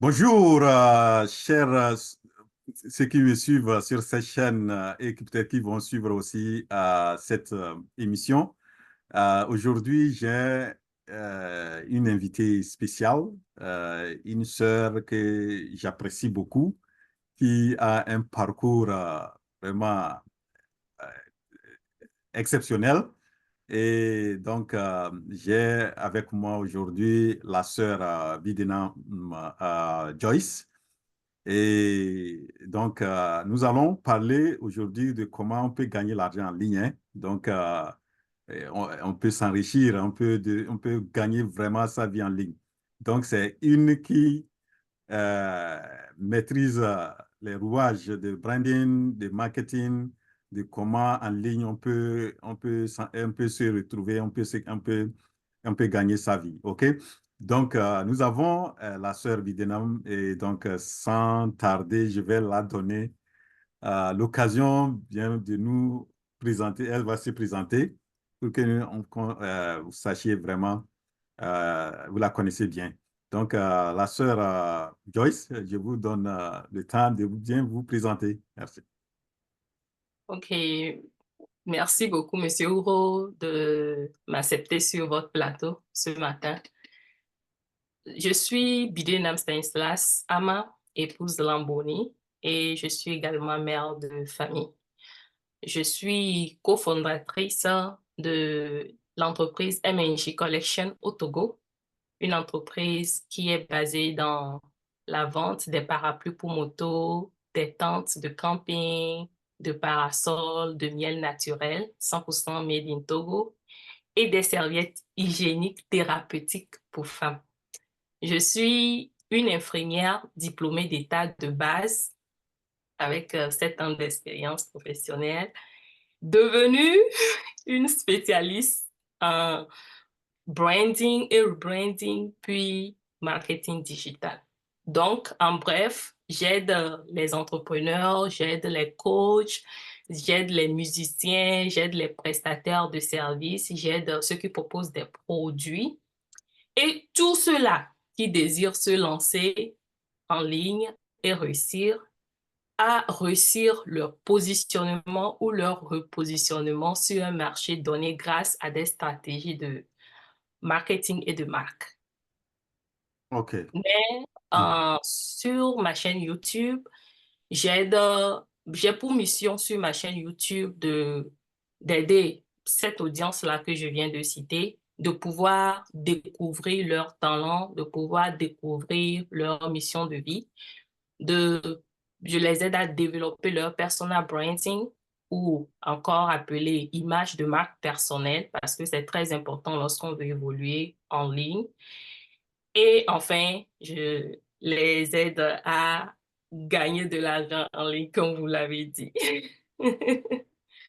Bonjour, chers ceux qui me suivent sur cette chaîne et qui peut-être qui vont suivre aussi cette émission. Aujourd'hui, j'ai une invitée spéciale, une sœur que j'apprécie beaucoup, qui a un parcours vraiment euh, exceptionnel. Et donc, j'ai avec moi aujourd'hui la sœur Bidena Joyce. Et donc, nous allons parler aujourd'hui de comment on peut gagner l'argent en ligne, hein. Donc, et on peut s'enrichir, on peut gagner vraiment sa vie en ligne. Donc, c'est une qui euh, maîtrise les rouages de branding, de marketing, de comment en ligne on peut se retrouver, on peut gagner sa vie. OK? Donc, nous avons la sœur Bidenam et donc, sans tarder, je vais la donner l'occasion bien de nous présenter. Elle va se présenter pour que vous sachiez vraiment, vous la connaissez bien. Donc, la sœur Joyce, je vous donne le temps de bien vous présenter. Merci. Ok, merci beaucoup, Monsieur Ouro, de m'accepter sur votre plateau ce matin. Je suis Bidénam Stanislas Ama, épouse de Lamboni, et je suis également mère de famille. Je suis cofondatrice de l'entreprise MNJ Collection au Togo, une entreprise qui est basée dans la vente des parapluies pour moto, des tentes de camping, de parasols, de miel naturel, 100% made in Togo, et des serviettes hygiéniques thérapeutiques pour femmes. Je suis une infirmière diplômée d'état de base avec 7 ans d'expérience professionnelle, devenue une spécialiste en branding et rebranding, puis marketing digital. Donc, en bref, j'aide les entrepreneurs, j'aide les coachs, j'aide les musiciens, j'aide les prestataires de services, j'aide ceux qui proposent des produits et tous ceux-là qui désirent se lancer en ligne et réussir à réussir leur positionnement ou leur repositionnement sur un marché donné grâce à des stratégies de marketing et de marque. OK. Mais Mhm. sur ma chaîne YouTube, j'aide, j'ai pour mission sur ma chaîne YouTube d'aider cette audience-là que je viens de citer, de pouvoir découvrir leur talent, de pouvoir découvrir leur mission de vie, de, je les aide à développer leur personal branding ou encore appelé image de marque personnelle parce que c'est très important lorsqu'on veut évoluer en ligne. Et enfin, je les aide à gagner de l'argent en ligne, comme vous l'avez dit.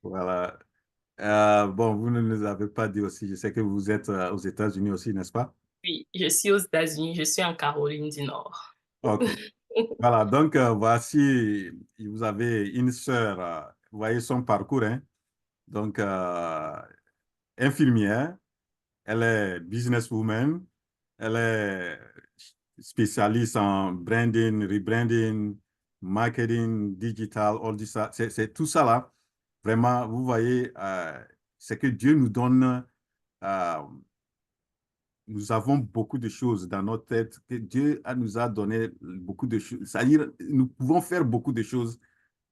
Voilà. Bon, vous ne nous avez pas dit aussi, je sais que vous êtes aux États-Unis aussi, n'est-ce pas? Oui, je suis aux États-Unis, je suis en Caroline du Nord. OK. Voilà, donc voici, vous avez une sœur, vous voyez son parcours, hein? Donc, infirmière, elle est businesswoman, elle est spécialiste en branding, rebranding, marketing, digital, all this, c'est tout ça là. Vraiment, vous voyez, c'est que Dieu nous donne, euh, nous avons beaucoup de choses dans notre tête, que nous a donné beaucoup de choses. C'est-à-dire, nous pouvons faire beaucoup de choses.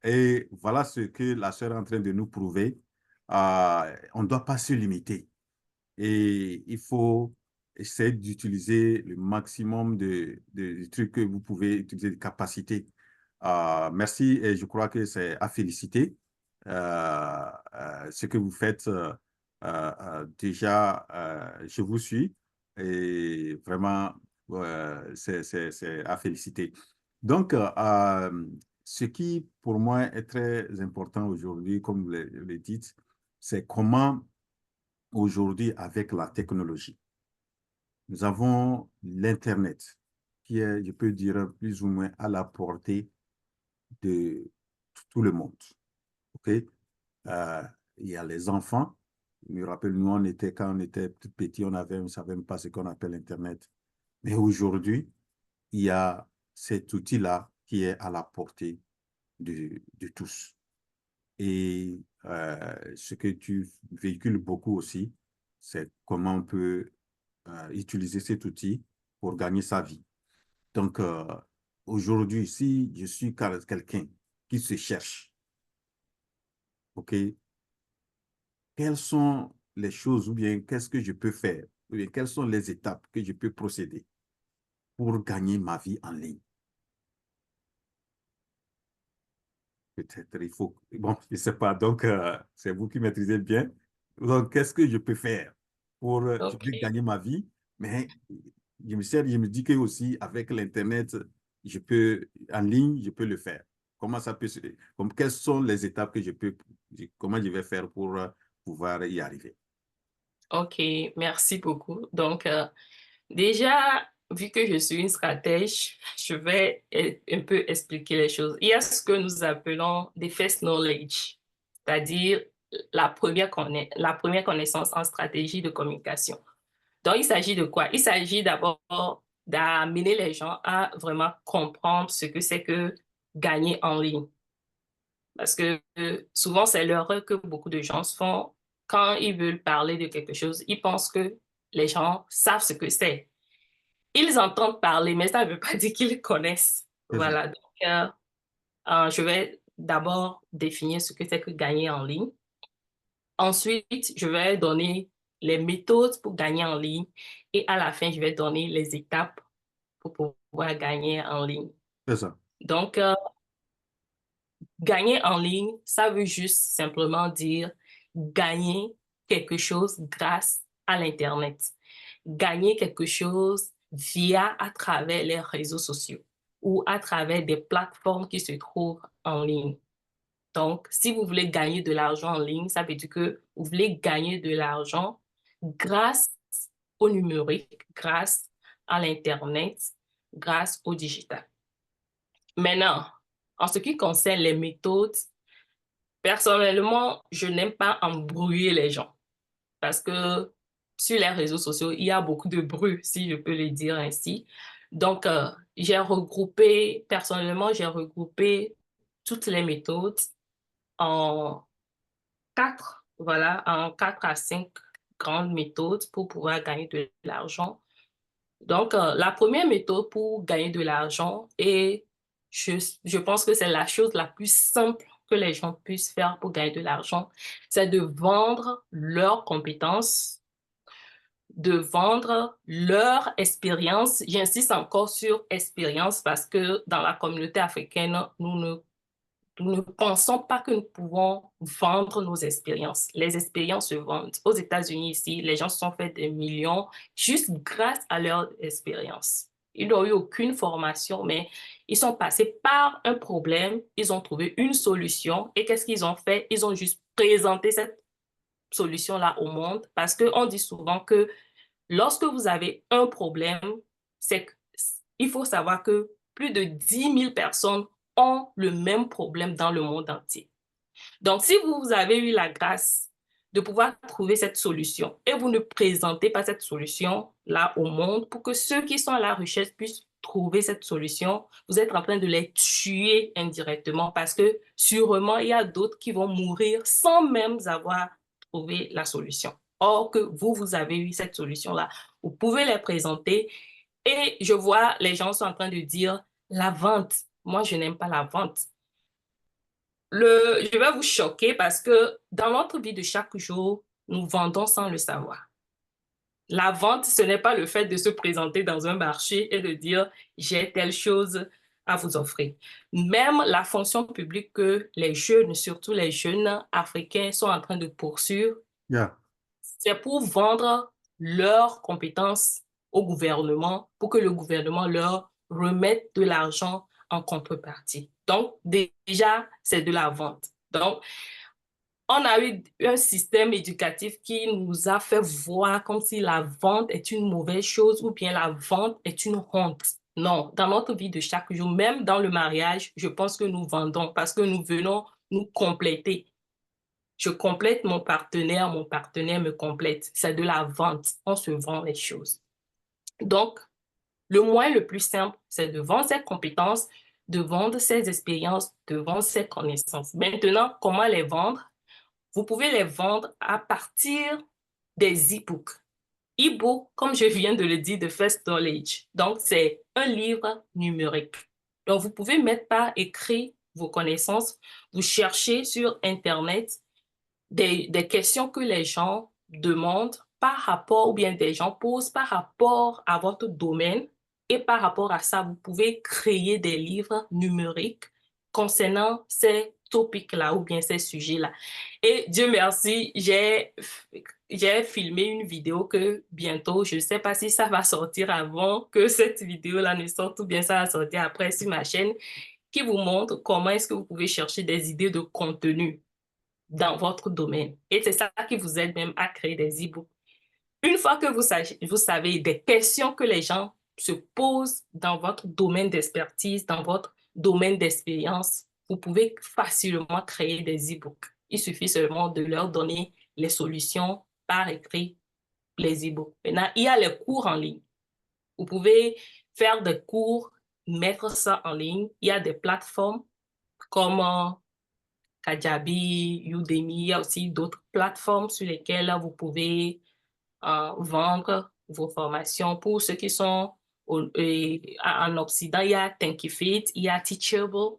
Et voilà ce que la sœur est en train de nous prouver. On ne doit pas se limiter. Et il faut essayer d'utiliser le maximum de trucs que vous pouvez utiliser, de capacités. Merci et je crois que c'est à féliciter. Ce que vous faites, déjà, je vous suis et vraiment, c'est à féliciter. Donc, ce qui pour moi est très important aujourd'hui, comme vous le dites, c'est comment aujourd'hui, avec la technologie, nous avons l'Internet qui est, je peux dire, plus ou moins à la portée de tout le monde. OK? Euh, il y a les enfants. Je me rappelle, nous, quand on était tout petit, on ne savait même pas ce qu'on appelle Internet. Mais aujourd'hui, il y a cet outil-là qui est à la portée de tous. Et ce que tu véhicules beaucoup aussi, c'est comment on peut utiliser cet outil pour gagner sa vie. Donc, aujourd'hui, si je suis quelqu'un qui se cherche, OK, quelles sont les choses ou bien qu'est-ce que je peux faire, ou bien quelles sont les étapes que je peux procéder pour gagner ma vie en ligne? Peut-être il faut... Bon, je ne sais pas. Donc, c'est vous qui maîtrisez bien. Donc, qu'est-ce que je peux faire pour... je Ok, vais gagner ma vie, mais je me dis que aussi avec l'Internet, je peux, en ligne, je peux le faire. Comment ça peut se... Comme, quelles sont les étapes que je peux... Comment je vais faire pour pouvoir y arriver? ok, merci beaucoup. Donc, déjà, vu que je suis une stratège, je vais un peu expliquer les choses. Il y a ce que nous appelons des first knowledge, c'est-à-dire la première connaissance en stratégie de communication. Donc, il s'agit de quoi? Il s'agit d'abord d'amener les gens à vraiment comprendre ce que c'est que gagner en ligne. Parce que souvent, c'est l'erreur que beaucoup de gens se font quand ils veulent parler de quelque chose. Ils pensent que les gens savent ce que c'est. Ils entendent parler, mais ça ne veut pas dire qu'ils connaissent. C'est ça. Voilà. Donc, je vais d'abord définir ce que c'est que gagner en ligne. Ensuite, je vais donner les méthodes pour gagner en ligne. Et à la fin, je vais donner les étapes pour pouvoir gagner en ligne. C'est ça. Donc, gagner en ligne, ça veut juste simplement dire gagner quelque chose grâce à l'Internet. Gagner quelque chose via à travers les réseaux sociaux ou à travers des plateformes qui se trouvent en ligne. Donc, si vous voulez gagner de l'argent en ligne, ça veut dire que vous voulez gagner de l'argent grâce au numérique, grâce à l'Internet, grâce au digital. Maintenant, en ce qui concerne les méthodes, personnellement, je n'aime pas embrouiller les gens parce que sur les réseaux sociaux, il y a beaucoup de bruit, si je peux le dire ainsi. Donc, personnellement, j'ai regroupé toutes les méthodes en en 4 à 5 grandes méthodes pour pouvoir gagner de l'argent. Donc, la première méthode pour gagner de l'argent, et je pense que c'est la chose la plus simple que les gens puissent faire pour gagner de l'argent, c'est de vendre leurs compétences, de vendre leur expérience. J'insiste encore sur expérience parce que dans la communauté africaine, nous ne pensons pas que nous pouvons vendre nos expériences. Les expériences se vendent. Aux États-Unis, ici, les gens se sont fait des millions juste grâce à leur expérience. Ils n'ont eu aucune formation, mais ils sont passés par un problème, ils ont trouvé une solution. Et qu'est-ce qu'ils ont fait? Ils ont juste présenté cette solution-là au monde parce qu'on dit souvent que lorsque vous avez un problème, c'est il faut savoir que plus de 10 000 personnes ont le même problème dans le monde entier. Donc, si vous avez eu la grâce de pouvoir trouver cette solution et vous ne présentez pas cette solution-là au monde pour que ceux qui sont à la recherche puissent trouver cette solution, vous êtes en train de les tuer indirectement parce que sûrement, il y a d'autres qui vont mourir sans même avoir trouvé la solution. Or que vous, vous avez eu cette solution-là, vous pouvez les présenter et je vois les gens sont en train de dire la vente. Moi, je n'aime pas la vente. Je vais vous choquer parce que dans notre vie de chaque jour, nous vendons sans le savoir. La vente, ce n'est pas le fait de se présenter dans un marché et de dire j'ai telle chose à vous offrir. Même la fonction publique que les jeunes, surtout les jeunes africains, sont en train de poursuivre, Yeah. c'est pour vendre leurs compétences au gouvernement pour que le gouvernement leur remette de l'argent en contrepartie. Donc, déjà, c'est de la vente. Donc, on a eu un système éducatif qui nous a fait voir comme si la vente est une mauvaise chose ou bien la vente est une honte. Non, dans notre vie de chaque jour, même dans le mariage, je pense que nous vendons parce que nous venons nous compléter. Je complète mon partenaire me complète. C'est de la vente. On se vend les choses. Donc, Le moyen le plus simple, c'est de vendre ses compétences, de vendre ses expériences, de vendre ses connaissances. Maintenant, comment les vendre? Vous pouvez les vendre à partir des e-books. E-book, comme je viens de le dire, de First Knowledge. Donc, c'est un livre numérique. Donc, vous pouvez mettre par écrit vos connaissances. Vous cherchez sur Internet des questions que les gens demandent par rapport, ou bien des gens posent par rapport à votre domaine. Et par rapport à ça, vous pouvez créer des livres numériques concernant ces topics-là ou bien ces sujets-là. Et Dieu merci, j'ai filmé une vidéo que bientôt, je ne sais pas si ça va sortir avant que cette vidéo-là ne sorte ou bien ça va sortir après sur ma chaîne, qui vous montre comment est-ce que vous pouvez chercher des idées de contenu dans votre domaine. Et c'est ça qui vous aide même à créer des e-books. Une fois que vous savez des questions que les gens se posent dans votre domaine d'expertise, dans votre domaine d'expérience, vous pouvez facilement créer des e-books. Il suffit seulement de leur donner les solutions par écrit, les e-books. Maintenant, il y a les cours en ligne. Vous pouvez faire des cours, mettre ça en ligne. Il y a des plateformes comme Kajabi, Udemy, il y a aussi d'autres plateformes sur lesquelles vous pouvez vendre vos formations. Pour ceux qui sont en Occident, il y a Thinkific, il y a Teachable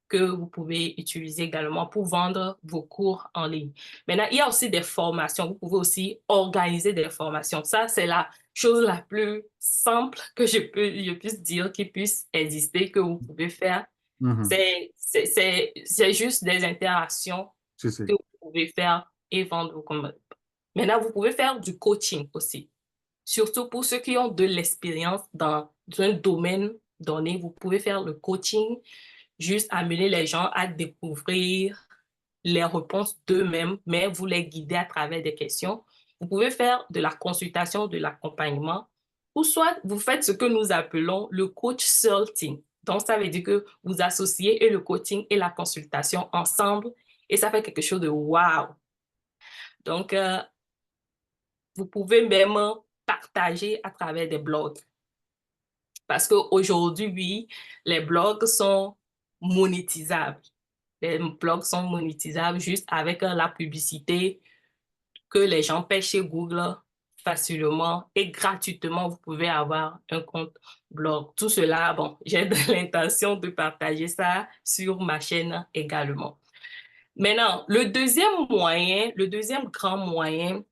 que vous pouvez utiliser également pour vendre vos cours en ligne. Maintenant, il y a aussi des formations. Vous pouvez aussi organiser des formations. Ça, c'est la chose la plus simple que je puisse dire qui puisse exister, que vous pouvez faire. Mhm. C'est juste des interactions Si, si. que vous pouvez faire et vendre vos commandes. Maintenant, vous pouvez faire du coaching aussi. Surtout pour ceux qui ont de l'expérience dans un domaine donné, vous pouvez faire le coaching, juste amener les gens à découvrir les réponses d'eux-mêmes, mais vous les guidez à travers des questions. Vous pouvez faire de la consultation, de l'accompagnement, ou soit vous faites ce que nous appelons le consulting. Donc, ça veut dire que vous associez et le coaching et la consultation ensemble et ça fait quelque chose de wow. Donc, vous pouvez même partager à travers des blogs. Parce qu'aujourd'hui, oui, les blogs sont monétisables. Les blogs sont monétisables juste avec la publicité que les gens paient chez Google facilement et gratuitement. Vous pouvez avoir un compte blog. Tout cela, bon, j'ai l'intention de partager ça sur ma chaîne également. Maintenant, le deuxième grand moyen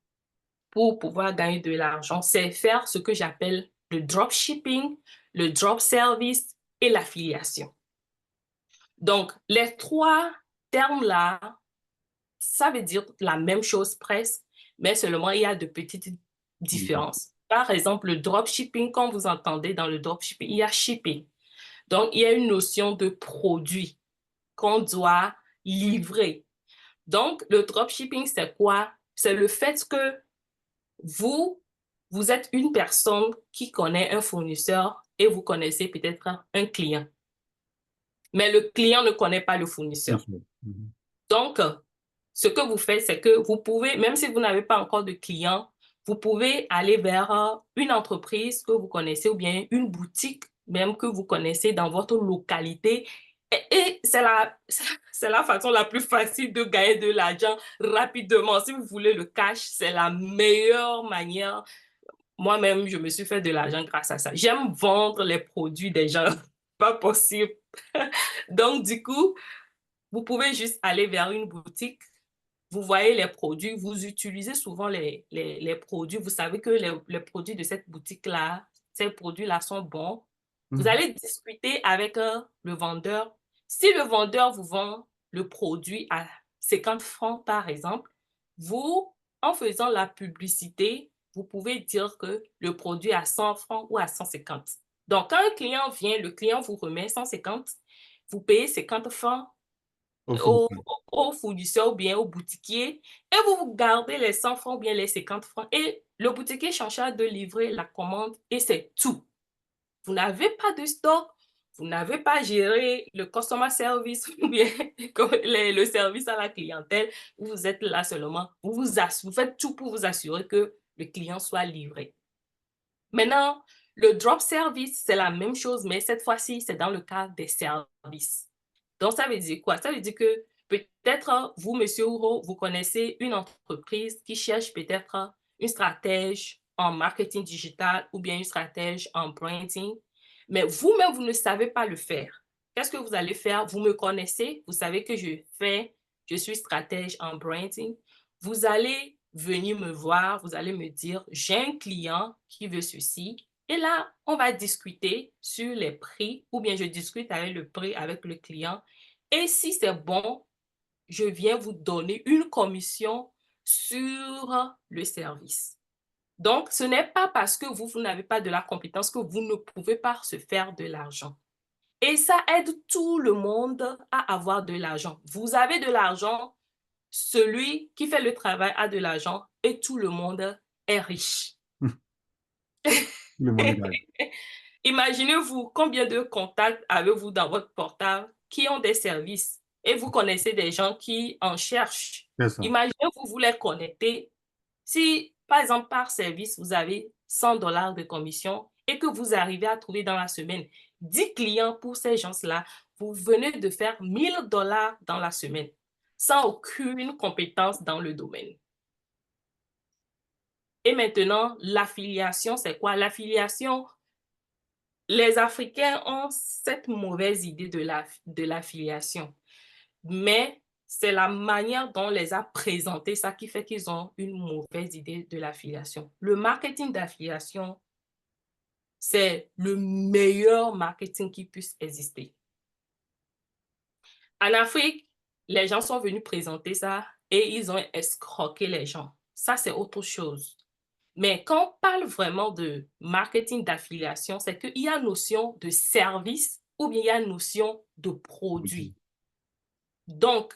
pour pouvoir gagner de l'argent, c'est faire ce que j'appelle le dropshipping, le drop service et l'affiliation. Donc, les trois termes-là, ça veut dire la même chose presque, mais seulement il y a de petites différences. Par exemple, le dropshipping, quand vous entendez dans le dropshipping, il y a shipping. Donc, il y a une notion de produit qu'on doit livrer. Donc, le dropshipping, c'est quoi? C'est le fait que vous êtes une personne qui connaît un fournisseur et vous connaissez peut-être un client. Mais le client ne connaît pas le Bien fournisseur. sûr. Mhm. Donc, ce que vous faites, c'est que vous pouvez, même si vous n'avez pas encore de client, vous pouvez aller vers une entreprise que vous connaissez ou bien une boutique même que vous connaissez dans votre localité. Et c'est la façon la plus facile de gagner de l'argent rapidement. Si vous voulez le cash, c'est la meilleure manière. Moi-même, je me suis fait de l'argent grâce à ça. J'aime vendre les produits des gens. Pas possible. Donc, du coup, vous pouvez juste aller vers une boutique, vous voyez les produits, vous utilisez souvent les produits, vous savez que les produits de cette boutique-là, ces produits-là sont bons. Vous Mhm. allez discuter avec le vendeur. Si le vendeur vous vend le produit à 50 francs, par exemple, vous, en faisant la publicité, vous pouvez dire que le produit est à 100 francs ou à 150. Donc, quand un client vient, le client vous remet 150, vous payez 50 francs Au au, fournisseur. au fournisseur ou bien au boutiquier et vous gardez les 100 francs ou bien les 50 francs et le boutiquier cherchera de livrer la commande et c'est tout. Vous n'avez pas de stock, vous n'avez pas géré le customer service ou bien le service à la clientèle. Vous êtes là seulement, vous faites tout pour vous assurer que le client soit livré. Maintenant, Le drop service, c'est la même chose, mais cette fois-ci, c'est dans le cadre des services. Donc, ça veut dire quoi? Ça veut dire que peut-être vous, Monsieur Ouro, vous connaissez une entreprise qui cherche peut-être une stratège en marketing digital ou bien une stratège en branding, mais vous-même, vous ne savez pas le faire. Qu'est-ce que vous allez faire? Vous me connaissez, vous savez que je suis stratège en branding. Vous allez venir me voir, vous allez me dire, j'ai un client qui veut ceci. Et là, on va discuter sur les prix ou bien je discute avec le prix avec le client. Et si c'est bon, je viens vous donner une commission sur le service. Donc, ce n'est pas parce que vous n'avez pas de la compétence que vous ne pouvez pas se faire de l'argent. Et ça aide tout le monde à avoir de l'argent. Vous avez de l'argent, celui qui fait le travail a de l'argent et tout le monde est riche. Le monde est là. Imaginez-vous combien de contacts avez-vous dans votre portable qui ont des services et vous connaissez des gens qui en cherchent. C'est ça. Imaginez-vous vous les connecter. Si, par exemple, par service, vous avez $100 de commission et que vous arrivez à trouver dans la semaine 10 clients pour ces gens-là, vous venez de faire $1000 dans la semaine sans aucune compétence dans le domaine. Et maintenant, l'affiliation, c'est quoi? L'affiliation, les Africains ont cette mauvaise idée de l'affiliation, mais c'est la manière dont on les a présentés ça qui fait qu'ils ont une mauvaise idée de l'affiliation. Le marketing d'affiliation, c'est le meilleur marketing qui puisse exister. En Afrique, les gens sont venus présenter ça et ils ont escroqué les gens. Ça, c'est autre chose. Mais quand on parle vraiment de marketing d'affiliation, c'est qu'il y a notion de service ou bien il y a notion de produit. Donc,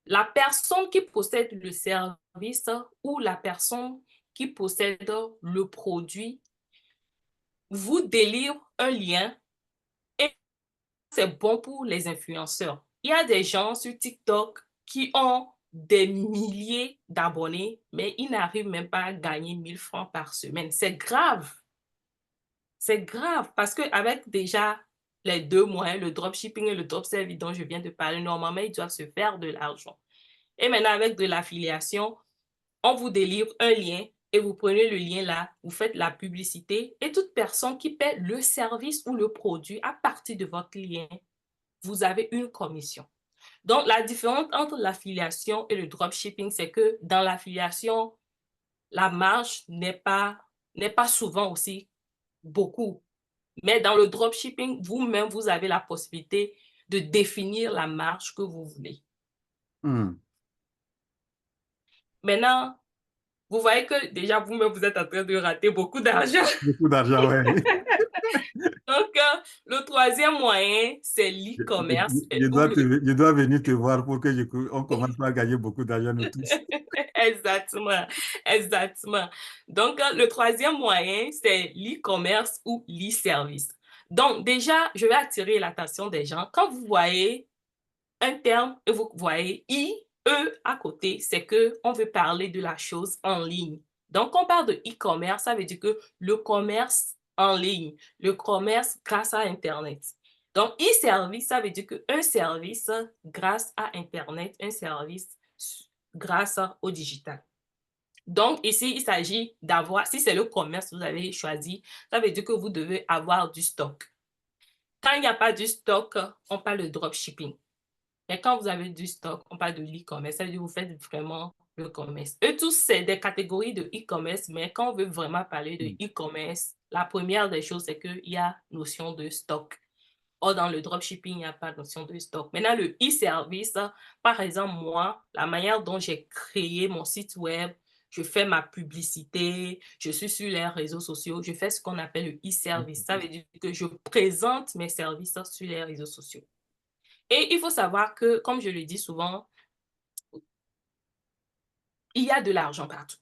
la personne qui possède le service ou la personne qui possède le produit vous délivre un lien et c'est bon pour les influenceurs. Il y a des gens sur TikTok qui ont des milliers d'abonnés, mais ils n'arrivent même pas à gagner 1000 francs par semaine. C'est grave. C'est grave parce qu'avec déjà les deux moyens, le dropshipping et le drop service dont je viens de parler, normalement, ils doivent se faire de l'argent. Et maintenant, avec de l'affiliation, on vous délivre un lien et vous prenez le lien là, vous faites la publicité et toute personne qui paie le service ou le produit à partir de votre lien, vous avez une commission. Donc, la différence entre l'affiliation et le dropshipping, c'est que dans l'affiliation, la marge n'est pas souvent aussi beaucoup. Mais dans le dropshipping, vous-même, vous avez la possibilité de définir la marge que vous voulez. Maintenant, vous voyez que déjà vous-même, vous êtes en train de rater beaucoup d'argent. Beaucoup d'argent, oui. Donc, le troisième moyen, c'est l'e-commerce. Je dois venir te voir pour que on commence à gagner beaucoup d'argent, nous tous. Exactement, exactement. Donc, le troisième moyen, c'est l'e-commerce ou l'e-service. Donc, déjà, je vais attirer l'attention des gens. Quand vous voyez un terme et vous voyez I, E à côté, c'est qu'on veut parler de la chose en ligne. Donc, quand on parle de e-commerce, ça veut dire que le commerce en ligne, le commerce grâce à Internet. Donc, e-service, ça veut dire qu'un service grâce à Internet, un service grâce au digital. Donc, ici, il s'agit d'avoir, si c'est le commerce que vous avez choisi, ça veut dire que vous devez avoir du stock. Quand il n'y a pas du stock, on parle de dropshipping. Mais quand vous avez du stock, on parle de l'e-commerce, ça veut dire que vous faites vraiment le commerce. Eux tous, c'est des catégories de e-commerce, mais quand on veut vraiment parler de e-commerce, la première des choses, c'est qu'il y a notion de stock. Or, dans le dropshipping, il n'y a pas de notion de stock. Maintenant, le e-service, par exemple, moi, la manière dont j'ai créé mon site web, je fais ma publicité, je suis sur les réseaux sociaux, je fais ce qu'on appelle le e-service. Ça veut dire que je présente mes services sur les réseaux sociaux. Et il faut savoir que, comme je le dis souvent, il y a de l'argent partout.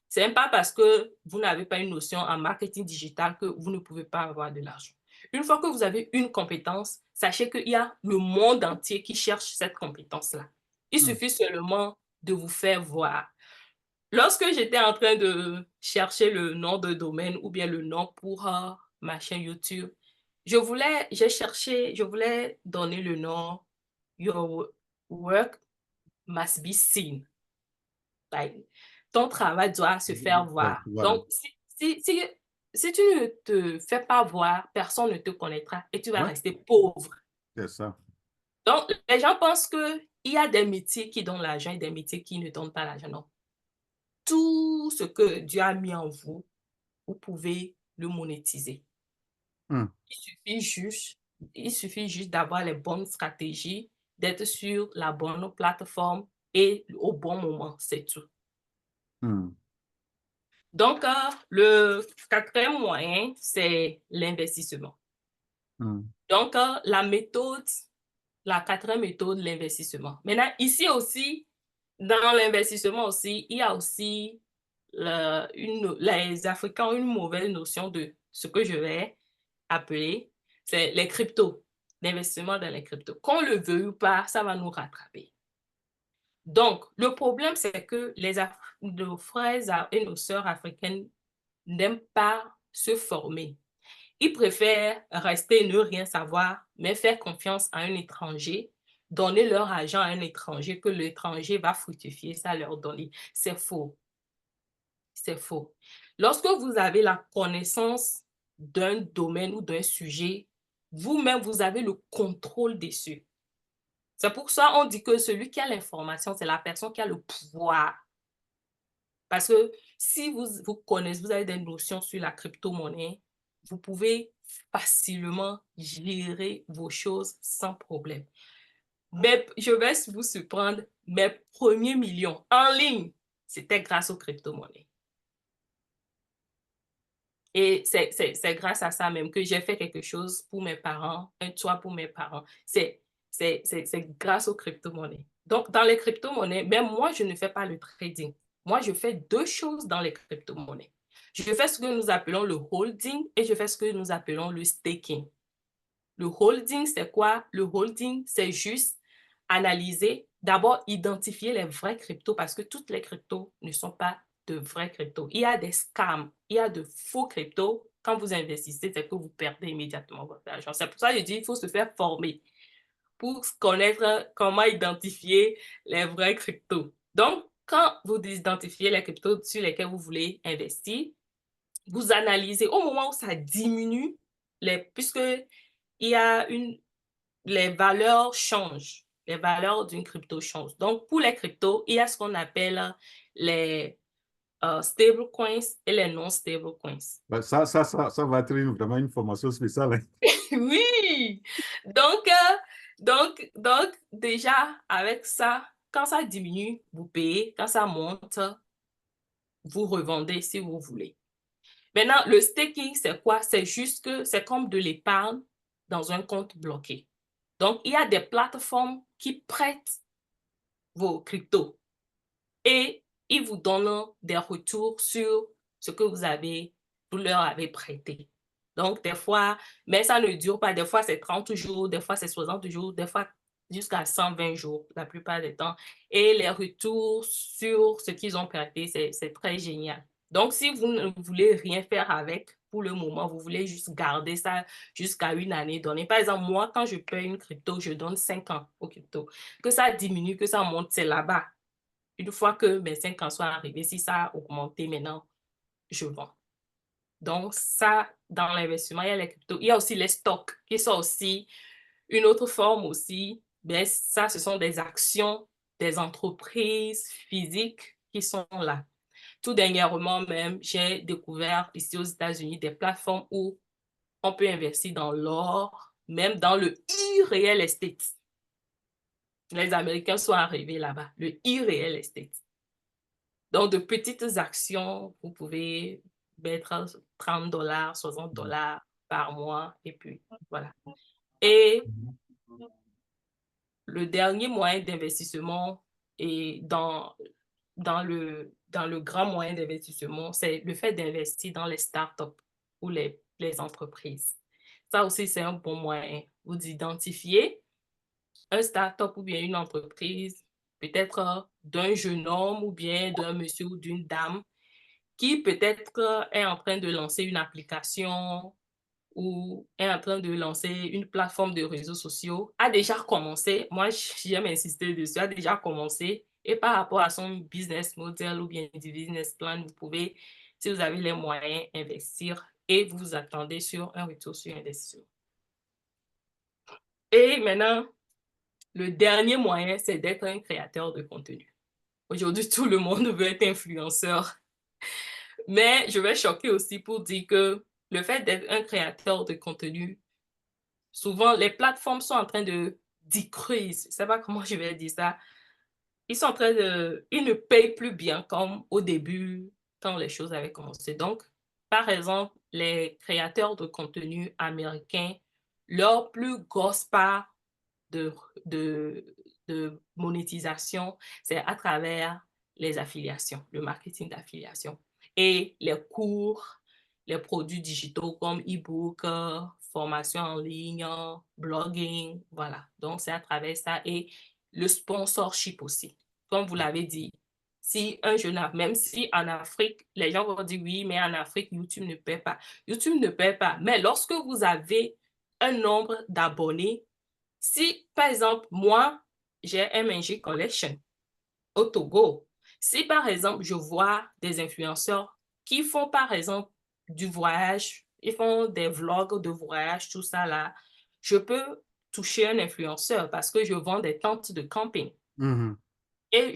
Ce n'est pas parce que vous n'avez pas une notion en marketing digital que vous ne pouvez pas avoir de l'argent. Une fois que vous avez une compétence, sachez qu'il y a le monde entier qui cherche cette compétence-là. Il suffit seulement de vous faire voir. Lorsque j'étais en train de chercher le nom de domaine ou bien le nom pour ma chaîne YouTube, je voulais donner le nom Your Work Must Be Seen. Like, ton travail doit se faire Ouais, voir. voilà, Donc, si tu ne te fais pas voir, personne ne te connaîtra et tu vas ouais, rester pauvre. c'est ça. Donc, les gens pensent qu'il y a des métiers qui donnent l'argent et des métiers qui ne donnent pas l'argent. Non. Tout ce que Dieu a mis en vous, vous pouvez le monétiser. Hmm, Il suffit juste, il suffit juste d'avoir les bonnes stratégies, d'être sur la bonne plateforme et au bon moment, c'est tout. hmm, Donc, le quatrième moyen, c'est l'investissement. hmm. Donc, la quatrième méthode, l'investissement. Maintenant, ici aussi, dans l'investissement aussi, il y a aussi les Africains ont une mauvaise notion de ce que je vais appeler, c'est les cryptos, l'investissement dans les cryptos. Qu'on le veuille ou pas, ça va nous rattraper. Donc, le problème, c'est que nos frères et nos sœurs africaines n'aiment pas se former. Ils préfèrent rester et ne rien savoir, mais faire confiance à un étranger, donner leur argent à un étranger, que l'étranger va fructifier ça leur donner. C'est faux. C'est faux. Lorsque vous avez la connaissance d'un domaine ou d'un sujet, vous-même, vous avez le contrôle dessus. C'est pour ça qu'on dit que celui qui a l'information, c'est la personne qui a le pouvoir. Parce que si vous connaissez, vous avez des notions sur la crypto-monnaie, vous pouvez facilement gérer vos choses sans problème. Mais je vais vous surprendre, mes premiers millions en ligne, c'était grâce aux crypto-monnaies. Et c'est grâce à ça même que j'ai fait quelque chose pour mes parents, un toit pour mes parents. C'est grâce aux crypto-monnaies. Donc, dans les crypto-monnaies, même moi, je ne fais pas le trading. Moi, je fais deux choses dans les crypto-monnaies. Je fais ce que nous appelons le holding et je fais ce que nous appelons le staking. Le holding, c'est quoi? Le holding, c'est juste analyser, d'abord identifier les vrais cryptos parce que toutes les cryptos ne sont pas de vrais cryptos. Il y a des scams, il y a de faux cryptos. Quand vous investissez, c'est que vous perdez immédiatement votre argent. C'est pour ça que je dis qu'il faut se faire former pour connaître comment identifier les vrais cryptos. Donc, quand vous identifiez les cryptos sur lesquels vous voulez investir, vous analysez au moment où ça diminue, puisque il y a les valeurs changent. Les valeurs d'une crypto changent. Donc, pour les cryptos, il y a ce qu'on appelle les stable coins et les non stable coins. Ben, ça va être vraiment une formation spéciale, hein. Oui! Donc, déjà, avec ça, quand ça diminue, vous payez. Quand ça monte, vous revendez si vous voulez. Maintenant, le staking, c'est quoi? C'est juste que c'est comme de l'épargne dans un compte bloqué. Donc, il y a des plateformes qui prêtent vos cryptos et ils vous donnent des retours sur ce que vous leur avez prêté. Donc, des fois, mais ça ne dure pas. Des fois, c'est 30 jours, des fois, c'est 60 jours, des fois, jusqu'à 120 jours, la plupart du temps. Et les retours sur ce qu'ils ont prêté, c'est très génial. Donc, si vous ne voulez rien faire avec pour le moment, vous voulez juste garder ça jusqu'à une année donnée. Par exemple, moi, quand je paye une crypto, je donne 5 ans au crypto. Que ça diminue, que ça monte, c'est là-bas. Une fois que mes 5 ans sont arrivés, si ça a augmenté maintenant, je vends. Donc, ça, dans l'investissement, il y a les cryptos. Il y a aussi les stocks, qui sont aussi une autre forme aussi. Bien, ça, ce sont des actions des entreprises physiques qui sont là. Tout dernièrement même, j'ai découvert ici aux États-Unis des plateformes où on peut investir dans l'or, même dans le e-real estate. Les Américains sont arrivés là-bas, le e-real estate. Donc, de petites actions, vous pouvez mettre 30 dollars, 60 dollars par mois, et puis voilà. Et le dernier moyen d'investissement et dans le grand moyen d'investissement, c'est le fait d'investir dans les startups ou les entreprises. Ça aussi, c'est un bon moyen. Vous identifiez un startup ou bien une entreprise, peut-être d'un jeune homme ou bien d'un monsieur ou d'une dame qui peut-être est en train de lancer une application ou est en train de lancer une plateforme de réseaux sociaux, a déjà commencé, moi j'aime insister dessus, a déjà commencé, et par rapport à son business model ou bien du business plan, vous pouvez, si vous avez les moyens, investir et vous attendez sur un retour sur investissement. Et maintenant, le dernier moyen, c'est d'être un créateur de contenu. Aujourd'hui, tout le monde veut être influenceur. Mais je vais choquer aussi pour dire que le fait d'être un créateur de contenu, souvent les plateformes sont en train de decrease. Je ne sais pas comment je vais dire ça. Ils sont en train de... Ils ne payent plus bien comme au début, quand les choses avaient commencé. Donc, par exemple, les créateurs de contenu américains, leur plus grosse part de, de, de monétisation, c'est à travers les affiliations, le marketing d'affiliation et les cours, les produits digitaux comme e-book, formation en ligne, blogging, voilà. Donc, c'est à travers ça et le sponsorship aussi. Comme vous l'avez dit, si un jeune, même si en Afrique, les gens vont dire oui, mais en Afrique, YouTube ne paie pas. YouTube ne paie pas. Mais lorsque vous avez un nombre d'abonnés, si, par exemple, moi, j'ai MNG Collection au Togo, si, par exemple, je vois des influenceurs qui font, par exemple, du voyage, ils font des vlogs de voyage, tout ça là, je peux toucher un influenceur parce que je vends des tentes de camping. Mhm. Et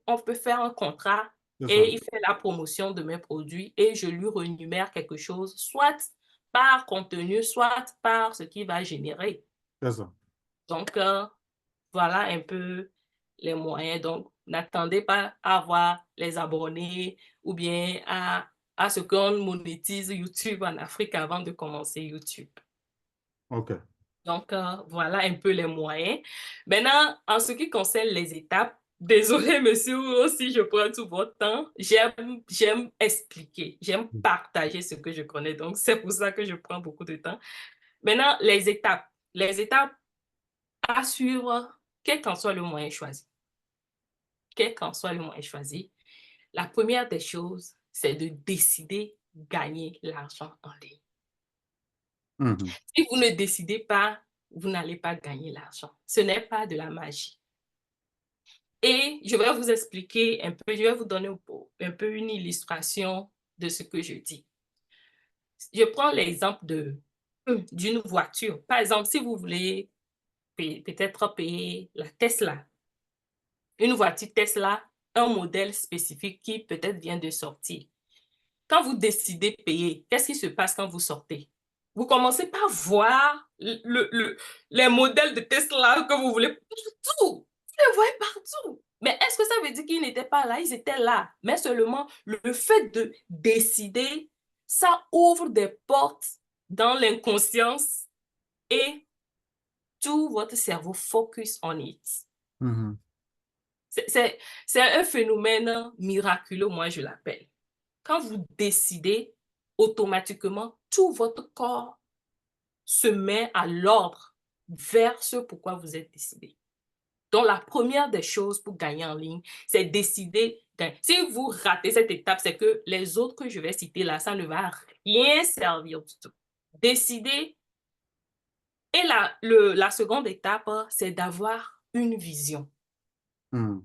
on peut faire un contrat C'est ça, et il fait la promotion de mes produits et je lui rémunère quelque chose, soit par contenu, soit par ce qu'il va générer. c'est ça. Donc, voilà un peu les moyens. Donc, n'attendez pas à avoir les abonnés ou bien à ce qu'on monétise YouTube en Afrique avant de commencer YouTube. OK. Donc, voilà un peu les moyens. Maintenant, en ce qui concerne les étapes, désolé, monsieur, si je prends tout votre temps, j'aime expliquer, j'aime partager ce que je connais. Donc, c'est pour ça que je prends beaucoup de temps. Maintenant, les étapes. Les étapes à suivre, quel qu'en soit le moyen choisi. Quel qu'en soit le moyen choisi, la première des choses, c'est de décider gagner l'argent en ligne. Mhm. Si vous ne décidez pas, vous n'allez pas gagner l'argent. Ce n'est pas de la magie. Et je vais vous expliquer un peu, je vais vous donner un peu une illustration de ce que je dis. Je prends l'exemple d'une voiture. Par exemple, si vous voulez peut-être payer la Tesla, une voiture Tesla, un modèle spécifique qui peut-être vient de sortir. Quand vous décidez de payer, qu'est-ce qui se passe quand vous sortez? Vous commencez par voir les modèles de Tesla que vous voulez partout. Vous les voyez partout. Mais est-ce que ça veut dire qu'ils n'étaient pas là? Ils étaient là. Mais seulement le fait de décider, ça ouvre des portes dans l'inconscience et tout votre cerveau focus on it. Mhm. C'est un phénomène miraculeux, moi je l'appelle. Quand vous décidez, automatiquement, tout votre corps se met à l'ordre vers ce pourquoi vous êtes décidé. Donc, la première des choses pour gagner en ligne, c'est décider. Si vous ratez cette étape, c'est que les autres que je vais citer là, ça ne va rien servir du tout. Décider. Et la seconde étape, c'est d'avoir une vision. Mhm.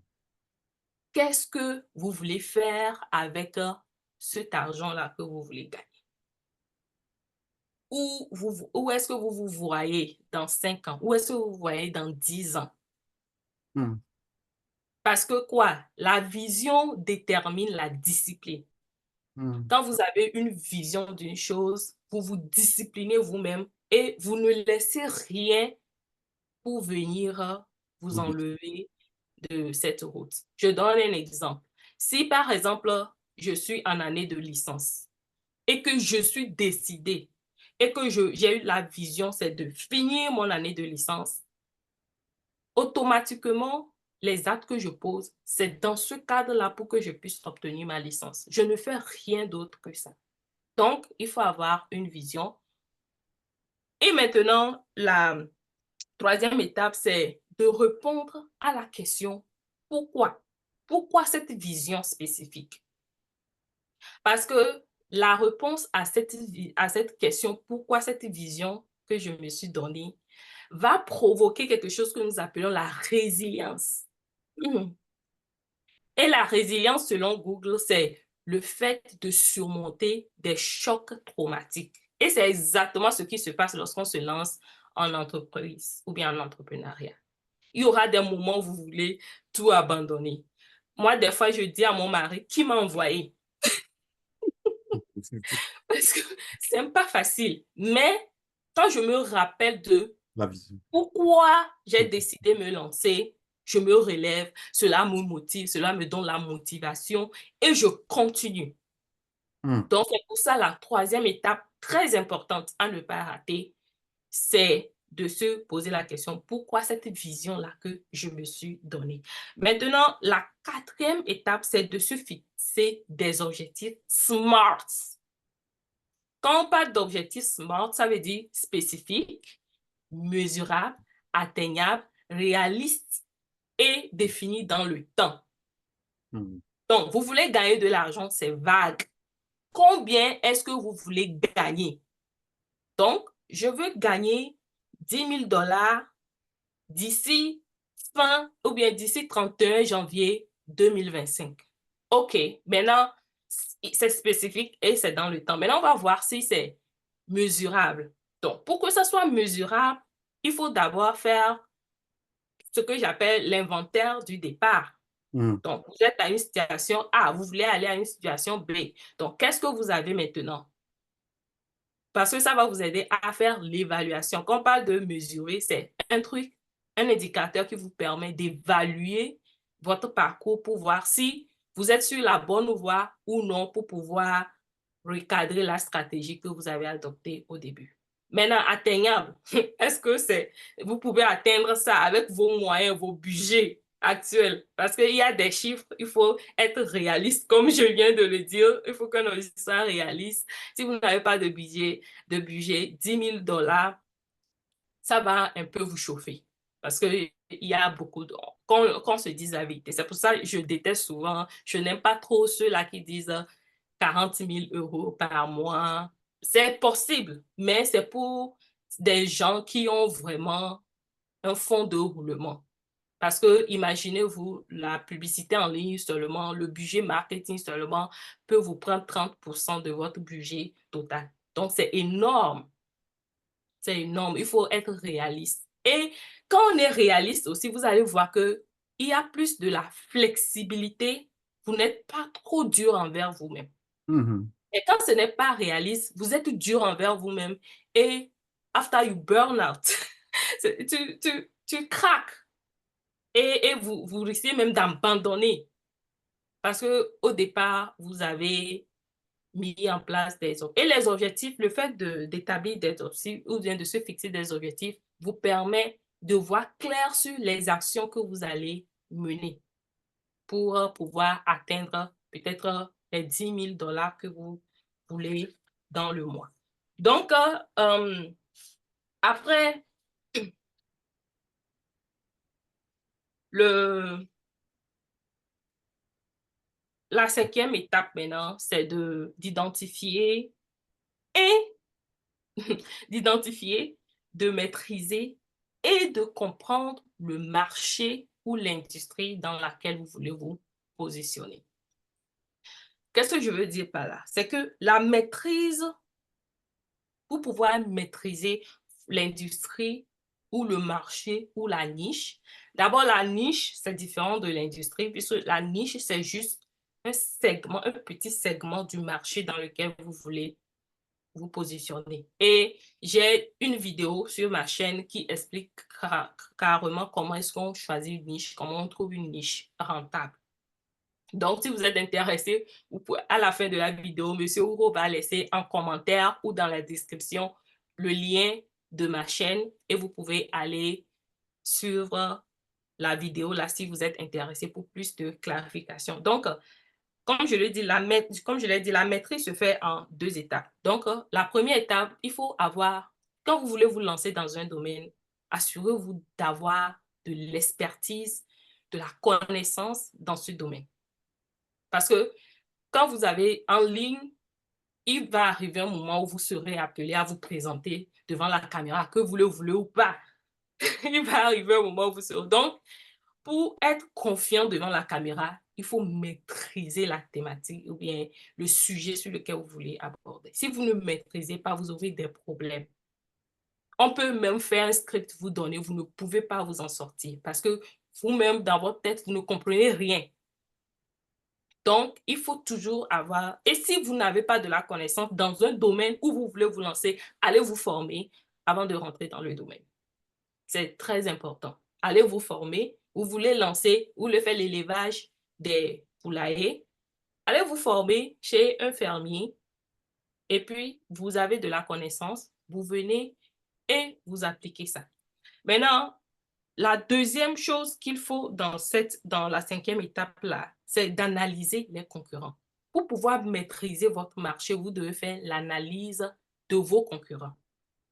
Qu'est-ce que vous voulez faire avec cet argent-là que vous voulez gagner? Où est-ce que vous vous voyez dans 5 ans? Où est-ce que vous vous voyez dans 10 ans? Mhm. Parce que quoi? La vision détermine la discipline. Mhm. Quand vous avez une vision d'une chose, vous vous disciplinez vous-même et vous ne laissez rien pour venir vous Vous dites. enlever de cette route. Je donne un exemple. Si par exemple, je suis en année de licence et que je suis décidée et que j'ai eu la vision, c'est de finir mon année de licence, automatiquement, les actes que je pose, c'est dans ce cadre-là pour que je puisse obtenir ma licence. Je ne fais rien d'autre que ça. Donc, il faut avoir une vision. Et maintenant, la troisième étape, c'est de répondre à la question Pourquoi? Pourquoi cette vision spécifique? Parce que la réponse à cette question, pourquoi cette vision que je me suis donnée, va provoquer quelque chose que nous appelons la résilience. Et la résilience, selon Google, c'est le fait de surmonter des chocs traumatiques. Et c'est exactement ce qui se passe lorsqu'on se lance en entreprise ou bien en entrepreneuriat. Il y aura des moments où vous voulez tout abandonner. Moi, des fois, je dis à mon mari, qui m'a envoyé? Parce que c'est pas facile. Mais quand je me rappelle de La vision. pourquoi j'ai décidé de me lancer, je me relève, cela me motive, cela me donne la motivation et je continue. Donc, c'est pour ça la troisième étape très importante à ne pas rater, c'est de se poser la question, pourquoi cette vision-là que je me suis donnée? Maintenant, la quatrième étape, c'est de se fixer des objectifs SMART. Quand on parle d'objectifs SMART, ça veut dire spécifique, mesurable, atteignable, réaliste et défini dans le temps. Donc, vous voulez gagner de l'argent, c'est vague. Combien est-ce que vous voulez gagner? Donc, je veux gagner 10 000 $ d'ici fin ou bien d'ici 31 janvier 2025. OK, maintenant, c'est spécifique et c'est dans le temps. Maintenant, on va voir si c'est mesurable. Donc, pour que ça soit mesurable, il faut d'abord faire ce que j'appelle l'inventaire du départ. Donc, vous êtes à une situation A, vous voulez aller à une situation B. Donc, qu'est-ce que vous avez maintenant? Parce que ça va vous aider à faire l'évaluation. Quand on parle de mesurer, c'est un truc, un indicateur qui vous permet d'évaluer votre parcours pour voir si vous êtes sur la bonne voie ou non pour pouvoir recadrer la stratégie que vous avez adoptée au début. Maintenant, atteignable, est-ce que vous pouvez atteindre ça avec vos moyens, vos budgets actuels? Parce qu'il y a des chiffres, il faut être réaliste, comme je viens de le dire, il faut qu'on soit réaliste. Si vous n'avez pas de budget 10 000 $, ça va un peu vous chauffer. Parce qu'il y a beaucoup de... Qu'on se dise la vérité. C'est pour ça que je déteste souvent, je n'aime pas trop ceux-là qui disent 40 000 € par mois. C'est possible, mais c'est pour des gens qui ont vraiment un fonds de roulement. Parce que imaginez-vous, la publicité en ligne seulement, le budget marketing seulement peut vous prendre 30% de votre budget total. Donc, c'est énorme. C'est énorme. Il faut être réaliste. Et quand on est réaliste aussi, vous allez voir qu'il y a plus de la flexibilité. Vous n'êtes pas trop dur envers vous-même. Et quand ce n'est pas réaliste, vous êtes dur envers vous-même. Et after you burn out, tu craques. Et vous risquez même d'abandonner. Parce qu'au départ, vous avez mis en place des objectifs. Et les objectifs, le fait d'établir des objectifs ou bien de se fixer des objectifs vous permet de voir clair sur les actions que vous allez mener pour pouvoir atteindre peut-être les 10 000 $ que vous voulez dans le mois. Donc, après la cinquième étape maintenant, c'est d'identifier et de maîtriser et de comprendre le marché ou l'industrie dans laquelle vous voulez vous positionner. Qu'est-ce que je veux dire par là? C'est que la maîtrise, pour pouvoir maîtriser l'industrie ou le marché ou la niche, d'abord la niche, c'est différent de l'industrie puisque la niche, c'est juste un segment, un petit segment du marché dans lequel vous voulez vous positionner. Et j'ai une vidéo sur ma chaîne qui explique carrément comment est-ce qu'on choisit une niche, comment on trouve une niche rentable. Donc, si vous êtes intéressé, à la fin de la vidéo, Monsieur Ouro va laisser en commentaire ou dans la description le lien de ma chaîne et vous pouvez aller suivre la vidéo là si vous êtes intéressé pour plus de clarification. Donc, comme je l'ai dit, la maîtrise se fait en 2 étapes. Donc, la première étape, il faut avoir, quand vous voulez vous lancer dans un domaine, assurez-vous d'avoir de l'expertise de la connaissance dans ce domaine. Parce que quand vous avez en ligne, il va arriver un moment où vous serez appelé à vous présenter devant la caméra, que vous le voulez ou pas. Il va arriver un moment où vous serez... Donc, pour être confiant devant la caméra, il faut maîtriser la thématique ou bien le sujet sur lequel vous voulez aborder. Si vous ne maîtrisez pas, vous aurez des problèmes. On peut même faire un script, vous donner, vous ne pouvez pas vous en sortir parce que vous-même, dans votre tête, vous ne comprenez rien. Donc, il faut toujours avoir... Et si vous n'avez pas de la connaissance dans un domaine où vous voulez vous lancer, allez vous former avant de rentrer dans le domaine. C'est très important. Allez vous former. Vous voulez lancer ou faire l'élevage des poulaillers. Allez vous former chez un fermier et puis vous avez de la connaissance. Vous venez et vous appliquez ça. Maintenant, la deuxième chose qu'il faut dans la 5e étape-là, c'est d'analyser les concurrents. Pour pouvoir maîtriser votre marché, vous devez faire l'analyse de vos concurrents.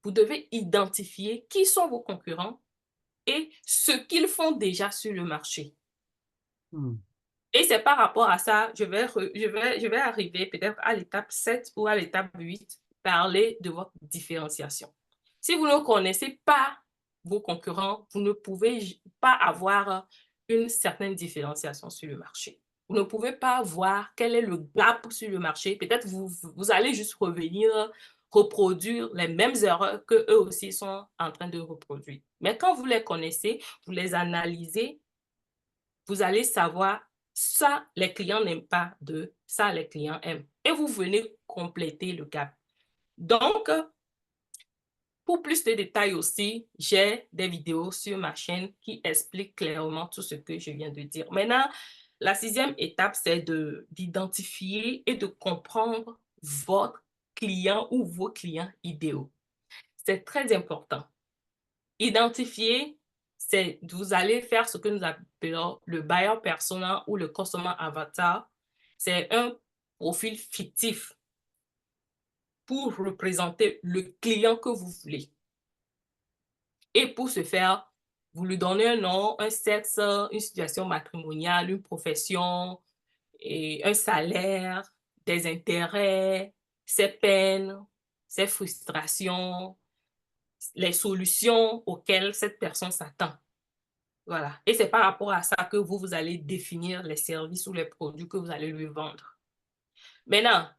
Vous devez identifier qui sont vos concurrents et ce qu'ils font déjà sur le marché. Et c'est par rapport à ça, je vais arriver peut-être à l'étape 7 ou à l'étape 8, parler de votre différenciation. Si vous ne connaissez pas vos concurrents, vous ne pouvez pas avoir une certaine différenciation sur le marché. Vous ne pouvez pas voir quel est le gap sur le marché. Peut-être vous allez juste reproduire les mêmes erreurs qu'eux aussi sont en train de reproduire. Mais quand vous les connaissez, vous les analysez, vous allez savoir ça, les clients n'aiment pas de ça, les clients aiment. Et vous venez compléter le gap. Donc, pour plus de détails aussi, j'ai des vidéos sur ma chaîne qui expliquent clairement tout ce que je viens de dire. Maintenant, la 6e étape, c'est d'identifier et de comprendre votre client ou vos clients idéaux. C'est très important. Identifier, vous allez faire ce que nous appelons le buyer persona ou le customer avatar. C'est un profil fictif pour représenter le client que vous voulez. Et pour ce faire, vous lui donnez un nom, un sexe, une situation matrimoniale, une profession, et un salaire, des intérêts, ses peines, ses frustrations, les solutions auxquelles cette personne s'attend. Voilà. Et c'est par rapport à ça que vous allez définir les services ou les produits que vous allez lui vendre. Maintenant,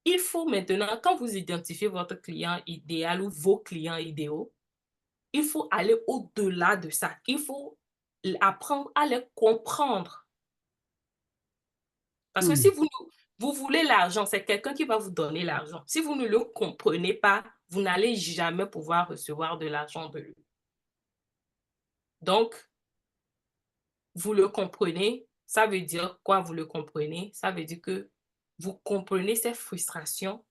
il faut maintenant, quand vous identifiez votre client idéal ou vos clients idéaux, il faut aller au-delà de ça. Il faut apprendre à les comprendre. Parce que si vous voulez l'argent, c'est quelqu'un qui va vous donner l'argent. Si vous ne le comprenez pas, vous n'allez jamais pouvoir recevoir de l'argent de lui. Donc, vous le comprenez, ça veut dire quoi, vous le comprenez? Ça veut dire que vous comprenez ses frustrations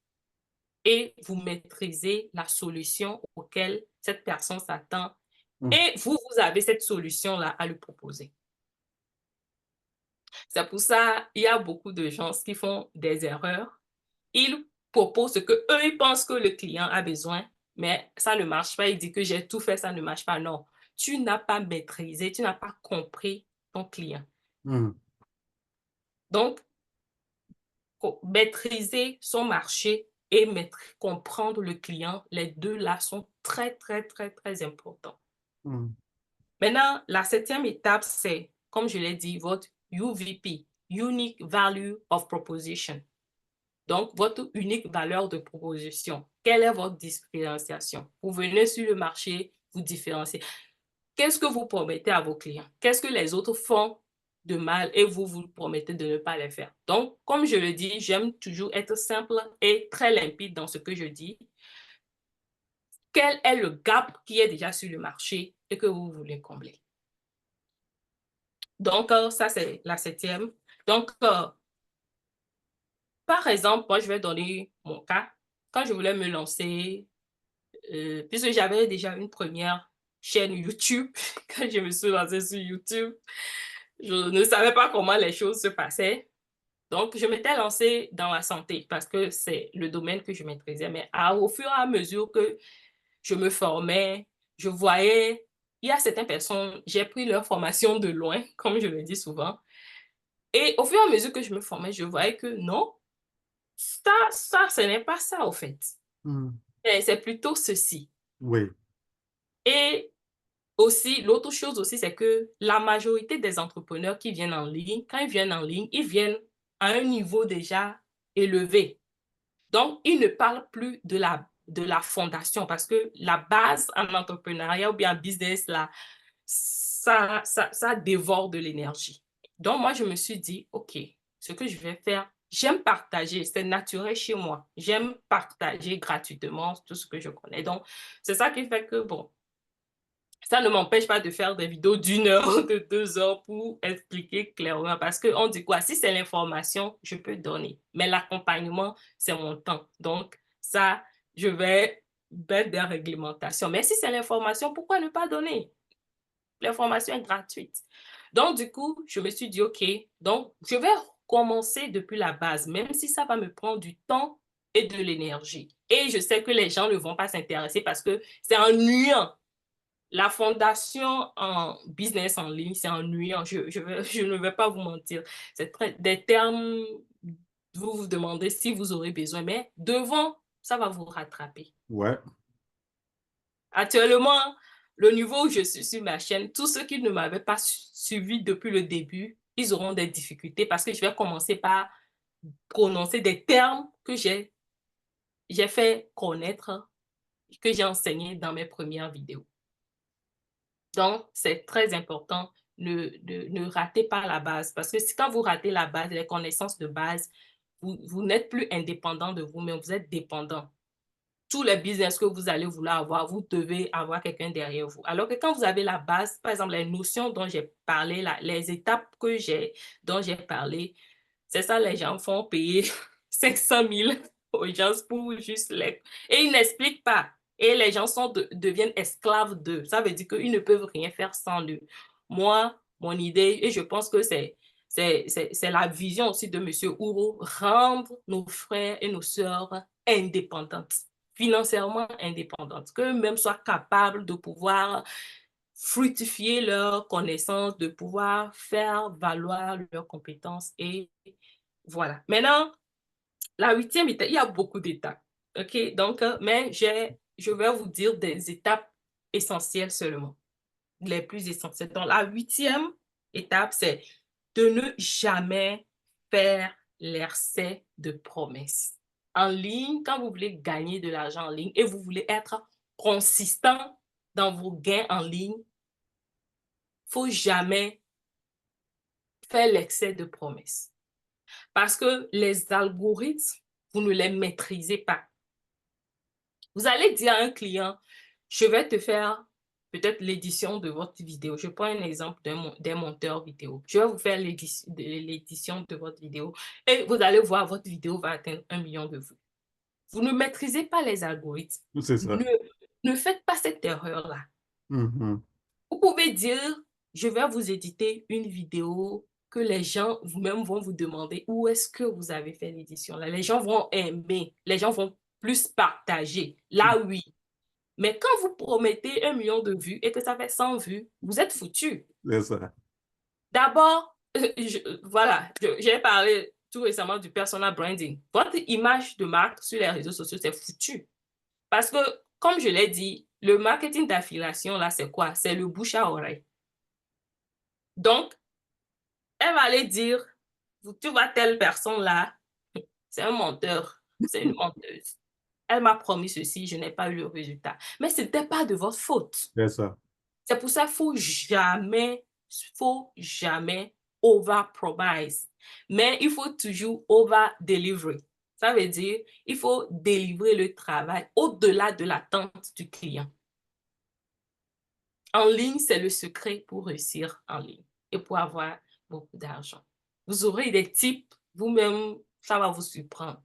et vous maîtrisez la solution auquel cette personne s'attend et vous avez cette solution-là à lui proposer. C'est pour ça qu'il y a beaucoup de gens qui font des erreurs. Ils proposent ce qu'eux, ils pensent que le client a besoin, mais ça ne marche pas. Il dit que j'ai tout fait, ça ne marche pas. Non, tu n'as pas maîtrisé, tu n'as pas compris ton client. Donc, maîtriser son marché et comprendre le client, les deux là sont très, très, très, très importants. Maintenant, la 7e étape, c'est, comme je l'ai dit, votre UVP, Unique Value of Proposition. Donc, votre unique valeur de proposition. Quelle est votre différenciation? Vous venez sur le marché, vous différenciez. Qu'est-ce que vous promettez à vos clients? Qu'est-ce que les autres font de mal et vous promettez de ne pas les faire? Donc, comme je le dis, j'aime toujours être simple et très limpide dans ce que je dis. Quel est le gap qui est déjà sur le marché et que vous voulez combler? Donc, ça, c'est la 7e. Donc, par exemple, moi, je vais donner mon cas. Quand je voulais me lancer, puisque j'avais déjà une première chaîne YouTube, quand je me suis lancée sur YouTube, je ne savais pas comment les choses se passaient. Donc, je m'étais lancée dans la santé parce que c'est le domaine que je maîtrisais. Mais au fur et à mesure que je me formais, je voyais il y a certaines personnes, j'ai pris leur formation de loin, comme je le dis souvent. Et au fur et à mesure que je me formais, je voyais que non, ce n'est pas ça, au fait. C'est plutôt ceci. Oui, Et aussi, l'autre chose aussi, c'est que la majorité des entrepreneurs qui viennent en ligne, quand ils viennent en ligne, ils viennent à un niveau déjà élevé. Donc, ils ne parlent plus de la fondation parce que la base en entrepreneuriat ou bien en business, là, ça dévore de l'énergie. Donc, moi, je me suis dit, OK, ce que je vais faire, j'aime partager, c'est naturel chez moi. J'aime partager gratuitement tout ce que je connais. Donc, c'est ça qui fait que, bon, ça ne m'empêche pas de faire des vidéos d'1 heure, de 2 heures pour expliquer clairement. Parce qu'on dit quoi? Si c'est l'information, je peux donner. Mais l'accompagnement, c'est mon temps. Donc, ça, je vais mettre des réglementations. Mais si c'est l'information, pourquoi ne pas donner? L'information est gratuite. Donc, du coup, je me suis dit, OK, donc je vais commencer depuis la base, même si ça va me prendre du temps et de l'énergie. Et je sais que les gens ne vont pas s'intéresser parce que c'est ennuyant. La fondation en business en ligne, c'est ennuyant. Je ne vais pas vous mentir. C'est des termes, vous vous demandez si vous aurez besoin, mais devant, ça va vous rattraper. ouais, Actuellement, le niveau où je suis sur ma chaîne, tous ceux qui ne m'avaient pas suivi depuis le début, ils auront des difficultés parce que je vais commencer par prononcer des termes que j'ai fait connaître, que j'ai enseigné dans mes premières vidéos. Donc, c'est très important, ne ratez pas la base parce que quand vous ratez la base, les connaissances de base, vous n'êtes plus indépendant de vous-même, vous êtes dépendant. Tous les business que vous allez vouloir avoir, vous devez avoir quelqu'un derrière vous. Alors que quand vous avez la base, par exemple, les notions dont j'ai parlé, les étapes dont j'ai parlé, c'est ça, les gens font payer 500 000 aux gens pour juste les... Et ils n'expliquent pas. Et les gens deviennent esclaves d'eux. Ça veut dire qu'ils ne peuvent rien faire sans eux. Moi, mon idée, et je pense que c'est la vision aussi de M. Ouro, rendre nos frères et nos sœurs indépendantes, financièrement indépendantes, qu'eux-mêmes soient capables de pouvoir fructifier leurs connaissances, de pouvoir faire valoir leurs compétences. Et voilà. Maintenant, la 8e étape, il y a beaucoup d'étapes. OK? Donc, mais je vais vous dire des étapes essentielles seulement, les plus essentielles. Donc, la 8e étape, c'est de ne jamais faire l'excès de promesses. En ligne, quand vous voulez gagner de l'argent en ligne et vous voulez être consistant dans vos gains en ligne, il ne faut jamais faire l'excès de promesses. Parce que les algorithmes, vous ne les maîtrisez pas. Vous allez dire à un client, je vais te faire peut-être l'édition de votre vidéo. Je prends un exemple d'un monteur vidéo. Je vais vous faire l'édition de votre vidéo et vous allez voir, votre vidéo va atteindre 1 million de vues. Vous ne maîtrisez pas les algorithmes. c'est ça. Ne faites pas cette erreur-là. Mhm. Vous pouvez dire, je vais vous éditer une vidéo que les gens vous-même vont vous demander où est-ce que vous avez fait l'édition là. Les gens vont aimer, les gens vont plus partager. Là, oui. Mais quand vous promettez 1 million de vues et que ça fait 100 vues, vous êtes foutu. C'est ça. D'abord, voilà, j'ai parlé tout récemment du personal branding. Votre image de marque sur les réseaux sociaux, c'est foutu. Parce que, comme je l'ai dit, le marketing d'affiliation, là, c'est quoi? C'est le bouche à oreille. Donc, elle va aller dire, tu vois telle personne-là, c'est un menteur, c'est une menteuse. Elle m'a promis ceci, je n'ai pas eu le résultat. Mais ce n'était pas de votre faute. C'est ça. C'est pour ça qu'il ne faut jamais over-promise. Mais il faut toujours over-deliver. Ça veut dire, il faut délivrer le travail au-delà de l'attente du client. En ligne, c'est le secret pour réussir en ligne et pour avoir beaucoup d'argent. Vous aurez des types, vous-même, ça va vous surprendre.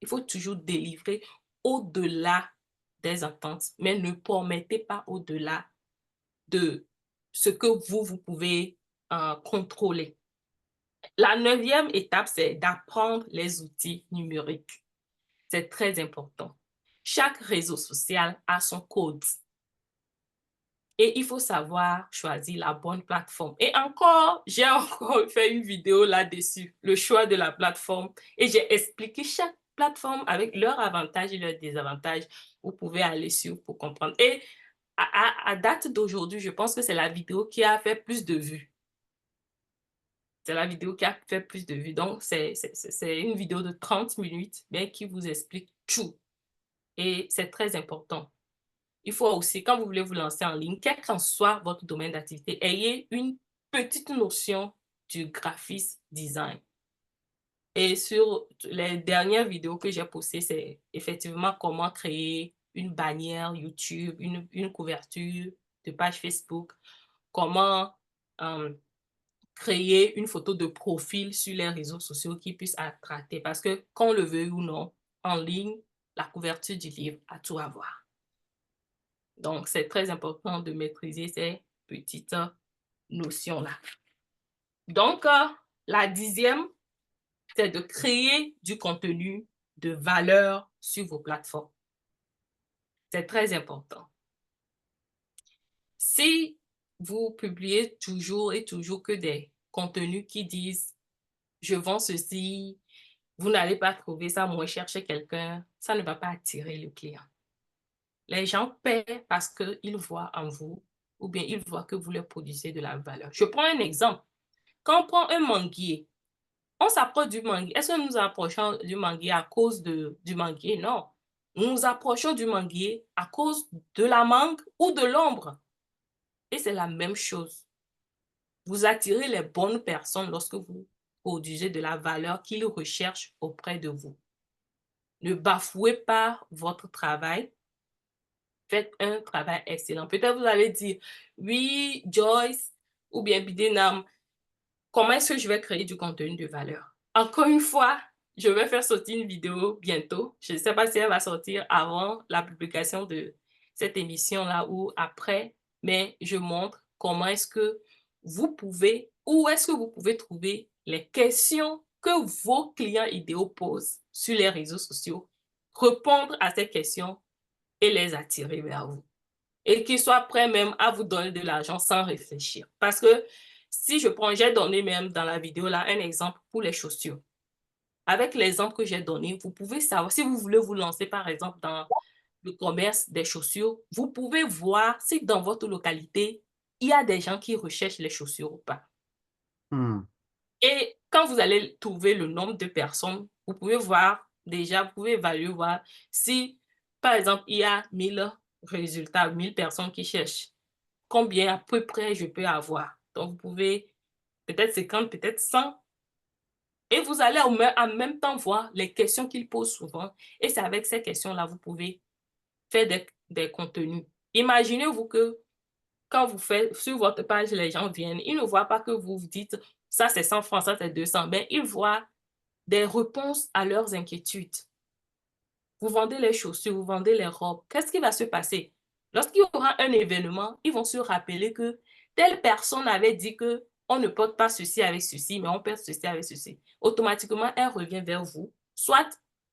Il faut toujours délivrer au-delà des attentes, mais ne promettez pas au-delà de ce que vous pouvez contrôler. La 9e étape, c'est d'apprendre les outils numériques. C'est très important. Chaque réseau social a son code. Et il faut savoir choisir la bonne plateforme. Et encore, j'ai encore fait une vidéo là-dessus, le choix de la plateforme. Et j'ai expliqué chaque plateforme avec leurs avantages et leurs désavantages. Vous pouvez aller sur pour comprendre. Et à date d'aujourd'hui, je pense que c'est la vidéo qui a fait plus de vues. C'est la vidéo qui a fait plus de vues. Donc, c'est une vidéo de 30 minutes mais qui vous explique tout. Et c'est très important. Il faut aussi, quand vous voulez vous lancer en ligne, quel qu'en soit votre domaine d'activité, ayez une petite notion du graphisme design. Et sur les dernières vidéos que j'ai postées, c'est effectivement comment créer une bannière YouTube, une couverture de page Facebook, comment créer une photo de profil sur les réseaux sociaux qui puisse attraper. Parce que, qu'on le veuille ou non, en ligne, la couverture du livre a tout à voir. Donc, c'est très important de maîtriser ces petites notions-là. Donc, la 10e, c'est de créer du contenu de valeur sur vos plateformes. C'est très important. Si vous publiez toujours et toujours que des contenus qui disent « je vends ceci », vous n'allez pas trouver ça moins cher chez quelqu'un, ça ne va pas attirer le client. Les gens paient parce qu'ils voient en vous ou bien ils voient que vous leur produisez de la valeur. Je prends un exemple. Quand on prend un manguier, on s'approche du manguier. Est-ce que nous nous approchons du manguier à cause du manguier? Non. Nous nous approchons du manguier à cause de la mangue ou de l'ombre. Et c'est la même chose. Vous attirez les bonnes personnes lorsque vous produisez de la valeur qu'ils recherchent auprès de vous. Ne bafouez pas votre travail. Faites un travail excellent. Peut-être vous allez dire, oui, Joyce ou bien Bidenam, comment est-ce que je vais créer du contenu de valeur? Encore une fois, je vais faire sortir une vidéo bientôt. Je ne sais pas si elle va sortir avant la publication de cette émission-là ou après, mais je montre comment est-ce que vous pouvez, où est-ce que vous pouvez trouver les questions que vos clients idéaux posent sur les réseaux sociaux, répondre à ces questions et les attirer vers vous. Et qu'ils soient prêts même à vous donner de l'argent sans réfléchir. Parce que si je prends, j'ai donné même dans la vidéo là un exemple pour les chaussures. Avec l'exemple que j'ai donné, vous pouvez savoir, si vous voulez vous lancer par exemple dans le commerce des chaussures, vous pouvez voir si dans votre localité, il y a des gens qui recherchent les chaussures ou pas. Et quand vous allez trouver le nombre de personnes, vous pouvez voir déjà, vous pouvez évaluer, voir si, par exemple, il y a 1000 résultats, 1000 personnes qui cherchent, combien à peu près je peux avoir. Donc, vous pouvez peut-être 50, peut-être 100. Et vous allez en même temps voir les questions qu'ils posent souvent. Et c'est avec ces questions-là, vous pouvez faire des contenus. Imaginez-vous que quand vous faites sur votre page, les gens viennent, ils ne voient pas que vous vous dites ça c'est 100 francs, ça c'est 200, mais ils voient des réponses à leurs inquiétudes. Vous vendez les chaussures, vous vendez les robes. Qu'est-ce qui va se passer? Lorsqu'il y aura un événement, ils vont se rappeler que telle personne avait dit que on ne porte pas ceci avec ceci, mais on porte ceci avec ceci. Automatiquement, elle revient vers vous. Soit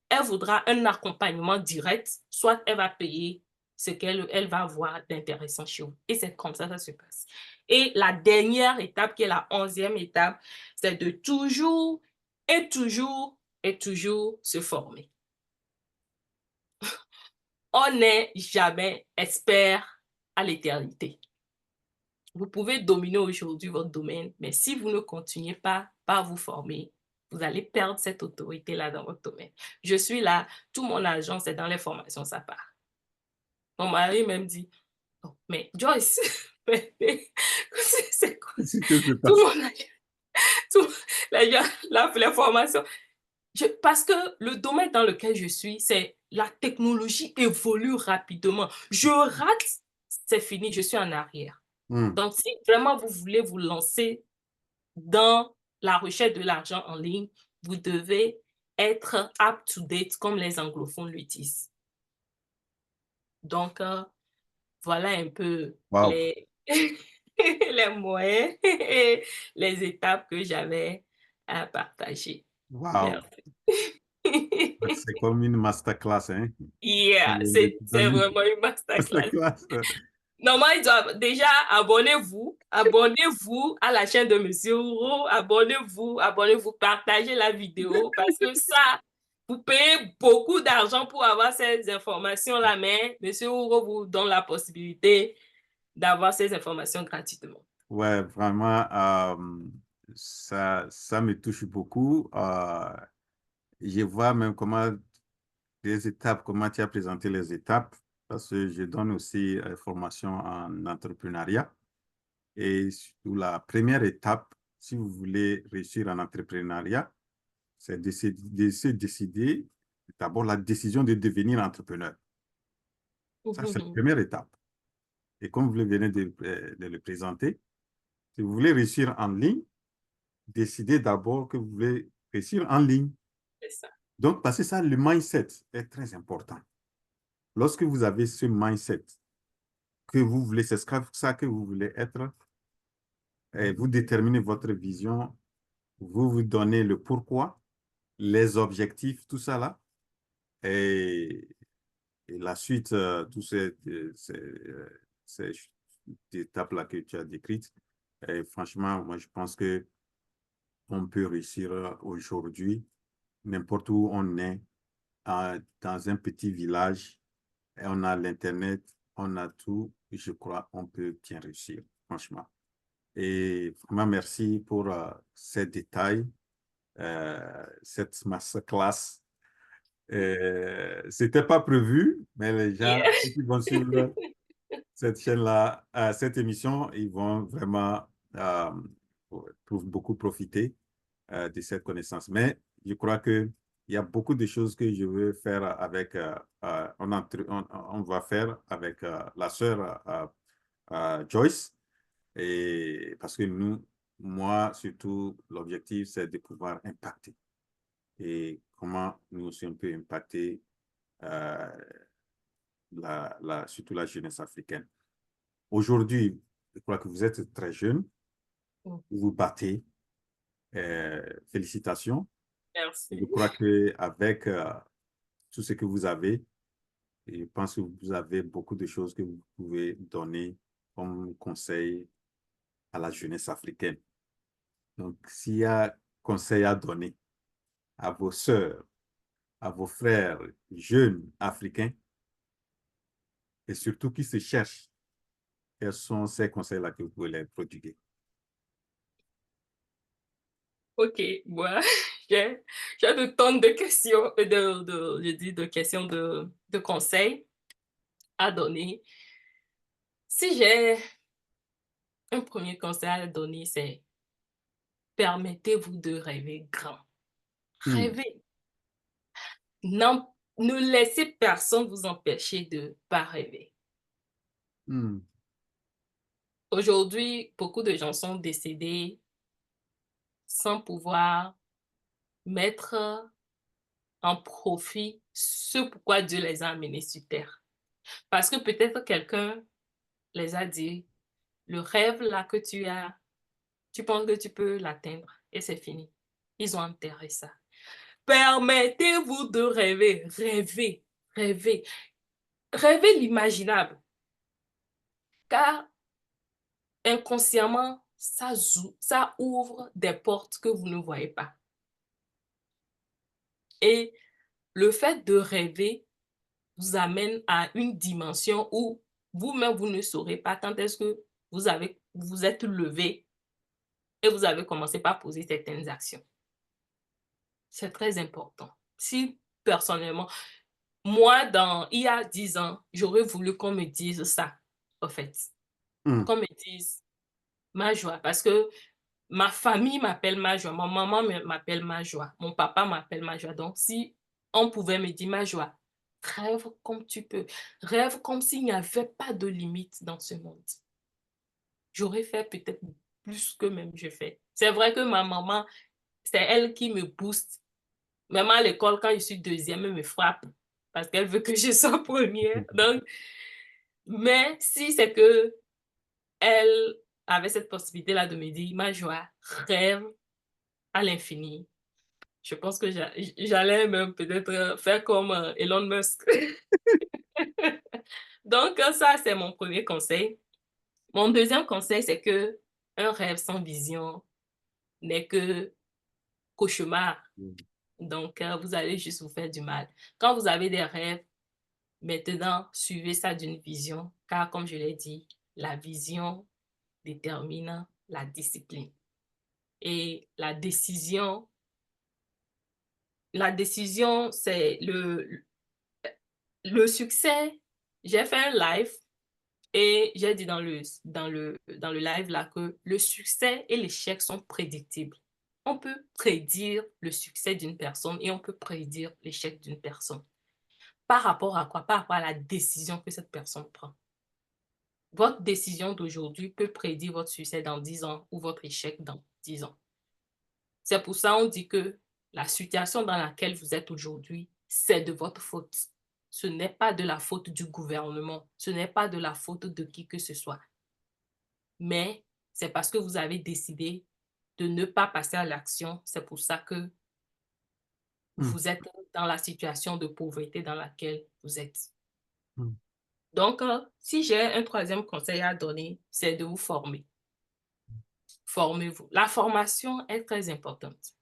elle voudra un accompagnement direct, soit elle va payer ce qu'elle va voir d'intéressant chez vous. Et c'est comme ça que ça se passe. Et la dernière étape, qui est la 11e étape, c'est de toujours et toujours et toujours se former. On n'est jamais expert à l'éternité. Vous pouvez dominer aujourd'hui votre domaine, mais si vous ne continuez pas par vous former, vous allez perdre cette autorité-là dans votre domaine. Je suis là, tout mon argent, c'est dans les formations, ça part. Mon mari même dit, oh, mais Joyce, c'est quoi? Tout mon argent, tout, les formations. Parce que le domaine dans lequel je suis, c'est la technologie évolue rapidement. Je rate, c'est fini, je suis en arrière. Donc, si vraiment vous voulez vous lancer dans la recherche de l'argent en ligne, vous devez être up-to-date, comme les anglophones le disent. Donc, voilà un peu les, les moyens et les étapes que j'avais à partager. Wow. C'est comme une masterclass, hein? Yeah, c'est vraiment une masterclass. Normalement, ils doivent déjà abonnez-vous à la chaîne de Monsieur Ouro, abonnez-vous, partagez la vidéo parce que ça, vous payez beaucoup d'argent pour avoir ces informations-là, mais Monsieur Ouro vous donne la possibilité d'avoir ces informations gratuitement. Ouais, vraiment, ça me touche beaucoup. Je vois même comment les étapes, comment tu as présenté les étapes, parce que je donne aussi formation en entrepreneuriat. Et surtout, la première étape, si vous voulez réussir en entrepreneuriat, c'est de se décider, d'abord la décision de devenir entrepreneur. Ça, c'est la première étape. Et comme vous venez de le présenter, si vous voulez réussir en ligne, décidez d'abord que vous voulez réussir en ligne. C'est ça. Donc, parce que ça, le mindset est très important. Lorsque vous avez ce mindset que vous voulez, c'est ça que vous voulez être, et vous déterminez votre vision, vous vous donnez le pourquoi, les objectifs, tout ça là, et, et la suite, toutes ces étapes-là que tu as décrites, et franchement, moi, je pense que on peut réussir aujourd'hui, n'importe où on est, dans un petit village, et on a l'Internet, on a tout, je crois, on peut bien réussir, franchement. Et vraiment, merci pour ces détails, cette masterclass. C'était pas prévu, mais les gens Yeah. ceux qui vont suivre cette chaîne-là, cette émission, ils vont vraiment beaucoup profiter de cette connaissance. Mais je crois qu'il y a beaucoup de choses que je veux faire avec, on va faire avec la sœur Joyce. Et parce que moi, surtout, l'objectif, c'est de pouvoir impacter. Et comment nous aussi, on peut impacter euh, surtout la jeunesse africaine. Aujourd'hui, je crois que vous êtes très jeune, vous vous battez. Félicitations. Je Merci. crois qu'avec tout ce que vous avez, je pense que vous avez beaucoup de choses que vous pouvez donner comme conseil à la jeunesse africaine. Donc, s'il y a conseil à donner à vos sœurs, à vos frères jeunes africains, et surtout qui se cherchent, quels sont ces conseils-là que vous pouvez les prodiguer? Ok, moi, j'ai j'ai de tonnes de questions, je dis de questions de conseils à donner. Si j'ai un premier conseil à donner, c'est permettez-vous de rêver grand. Hmm, Rêvez. Non, ne laissez personne vous empêcher de pas rêver. hmm, Aujourd'hui, beaucoup de gens sont décédés sans pouvoir mettre en profit ce pourquoi Dieu les a amenés sur terre. Parce que peut-être quelqu'un les a dit, le rêve là que tu as, tu penses que tu peux l'atteindre et c'est fini. Ils ont enterré ça. Permettez-vous de rêver, rêver, rêver, rêver l'imaginable. Car inconsciemment, ça ouvre des portes que vous ne voyez pas. Et le fait de rêver vous amène à une dimension où vous-même, vous ne saurez pas quand est-ce que vous êtes levé et vous avez commencé par poser certaines actions. C'est très important. Si personnellement, moi, il y a 10 ans, j'aurais voulu qu'on me dise ça, en fait. hmm, Qu'on me dise ma joie, parce que ma famille m'appelle ma joie, ma maman m'appelle ma joie, mon papa m'appelle ma joie. Donc, si on pouvait me dire ma joie, rêve comme tu peux, rêve comme s'il n'y avait pas de limite dans ce monde. J'aurais fait peut-être plus que même je fais. C'est vrai que ma maman, c'est elle qui me booste. Même à l'école, quand je suis deuxième, elle me frappe parce qu'elle veut que je sois première. Donc, mais si c'est que elle avait cette possibilité-là de me dire, ma joie, rêve à l'infini, Je pense que j'allais même peut-être faire comme Elon Musk. Donc, ça, c'est mon premier conseil. Mon deuxième conseil, c'est que un rêve sans vision n'est que cauchemar. Mm. Donc, vous allez juste vous faire du mal. Quand vous avez des rêves, maintenant, suivez ça d'une vision, car comme je l'ai dit, la vision détermine la discipline. Et la décision, c'est le succès. J'ai fait un live et j'ai dit dans le live là que le succès et l'échec sont prédictibles. On peut prédire le succès d'une personne et on peut prédire l'échec d'une personne. Par rapport à quoi? Par rapport à la décision que cette personne prend. Votre décision d'aujourd'hui peut prédire votre succès dans 10 ans ou votre échec dans 10 ans. C'est pour ça qu'on dit que la situation dans laquelle vous êtes aujourd'hui, c'est de votre faute. Ce n'est pas de la faute du gouvernement. Ce n'est pas de la faute de qui que ce soit. Mais c'est parce que vous avez décidé de ne pas passer à l'action. C'est pour ça que Mm. vous êtes dans la situation de pauvreté dans laquelle vous êtes. Mm. Donc, si j'ai un troisième conseil à donner, c'est de vous former. Formez-vous. La formation est très importante.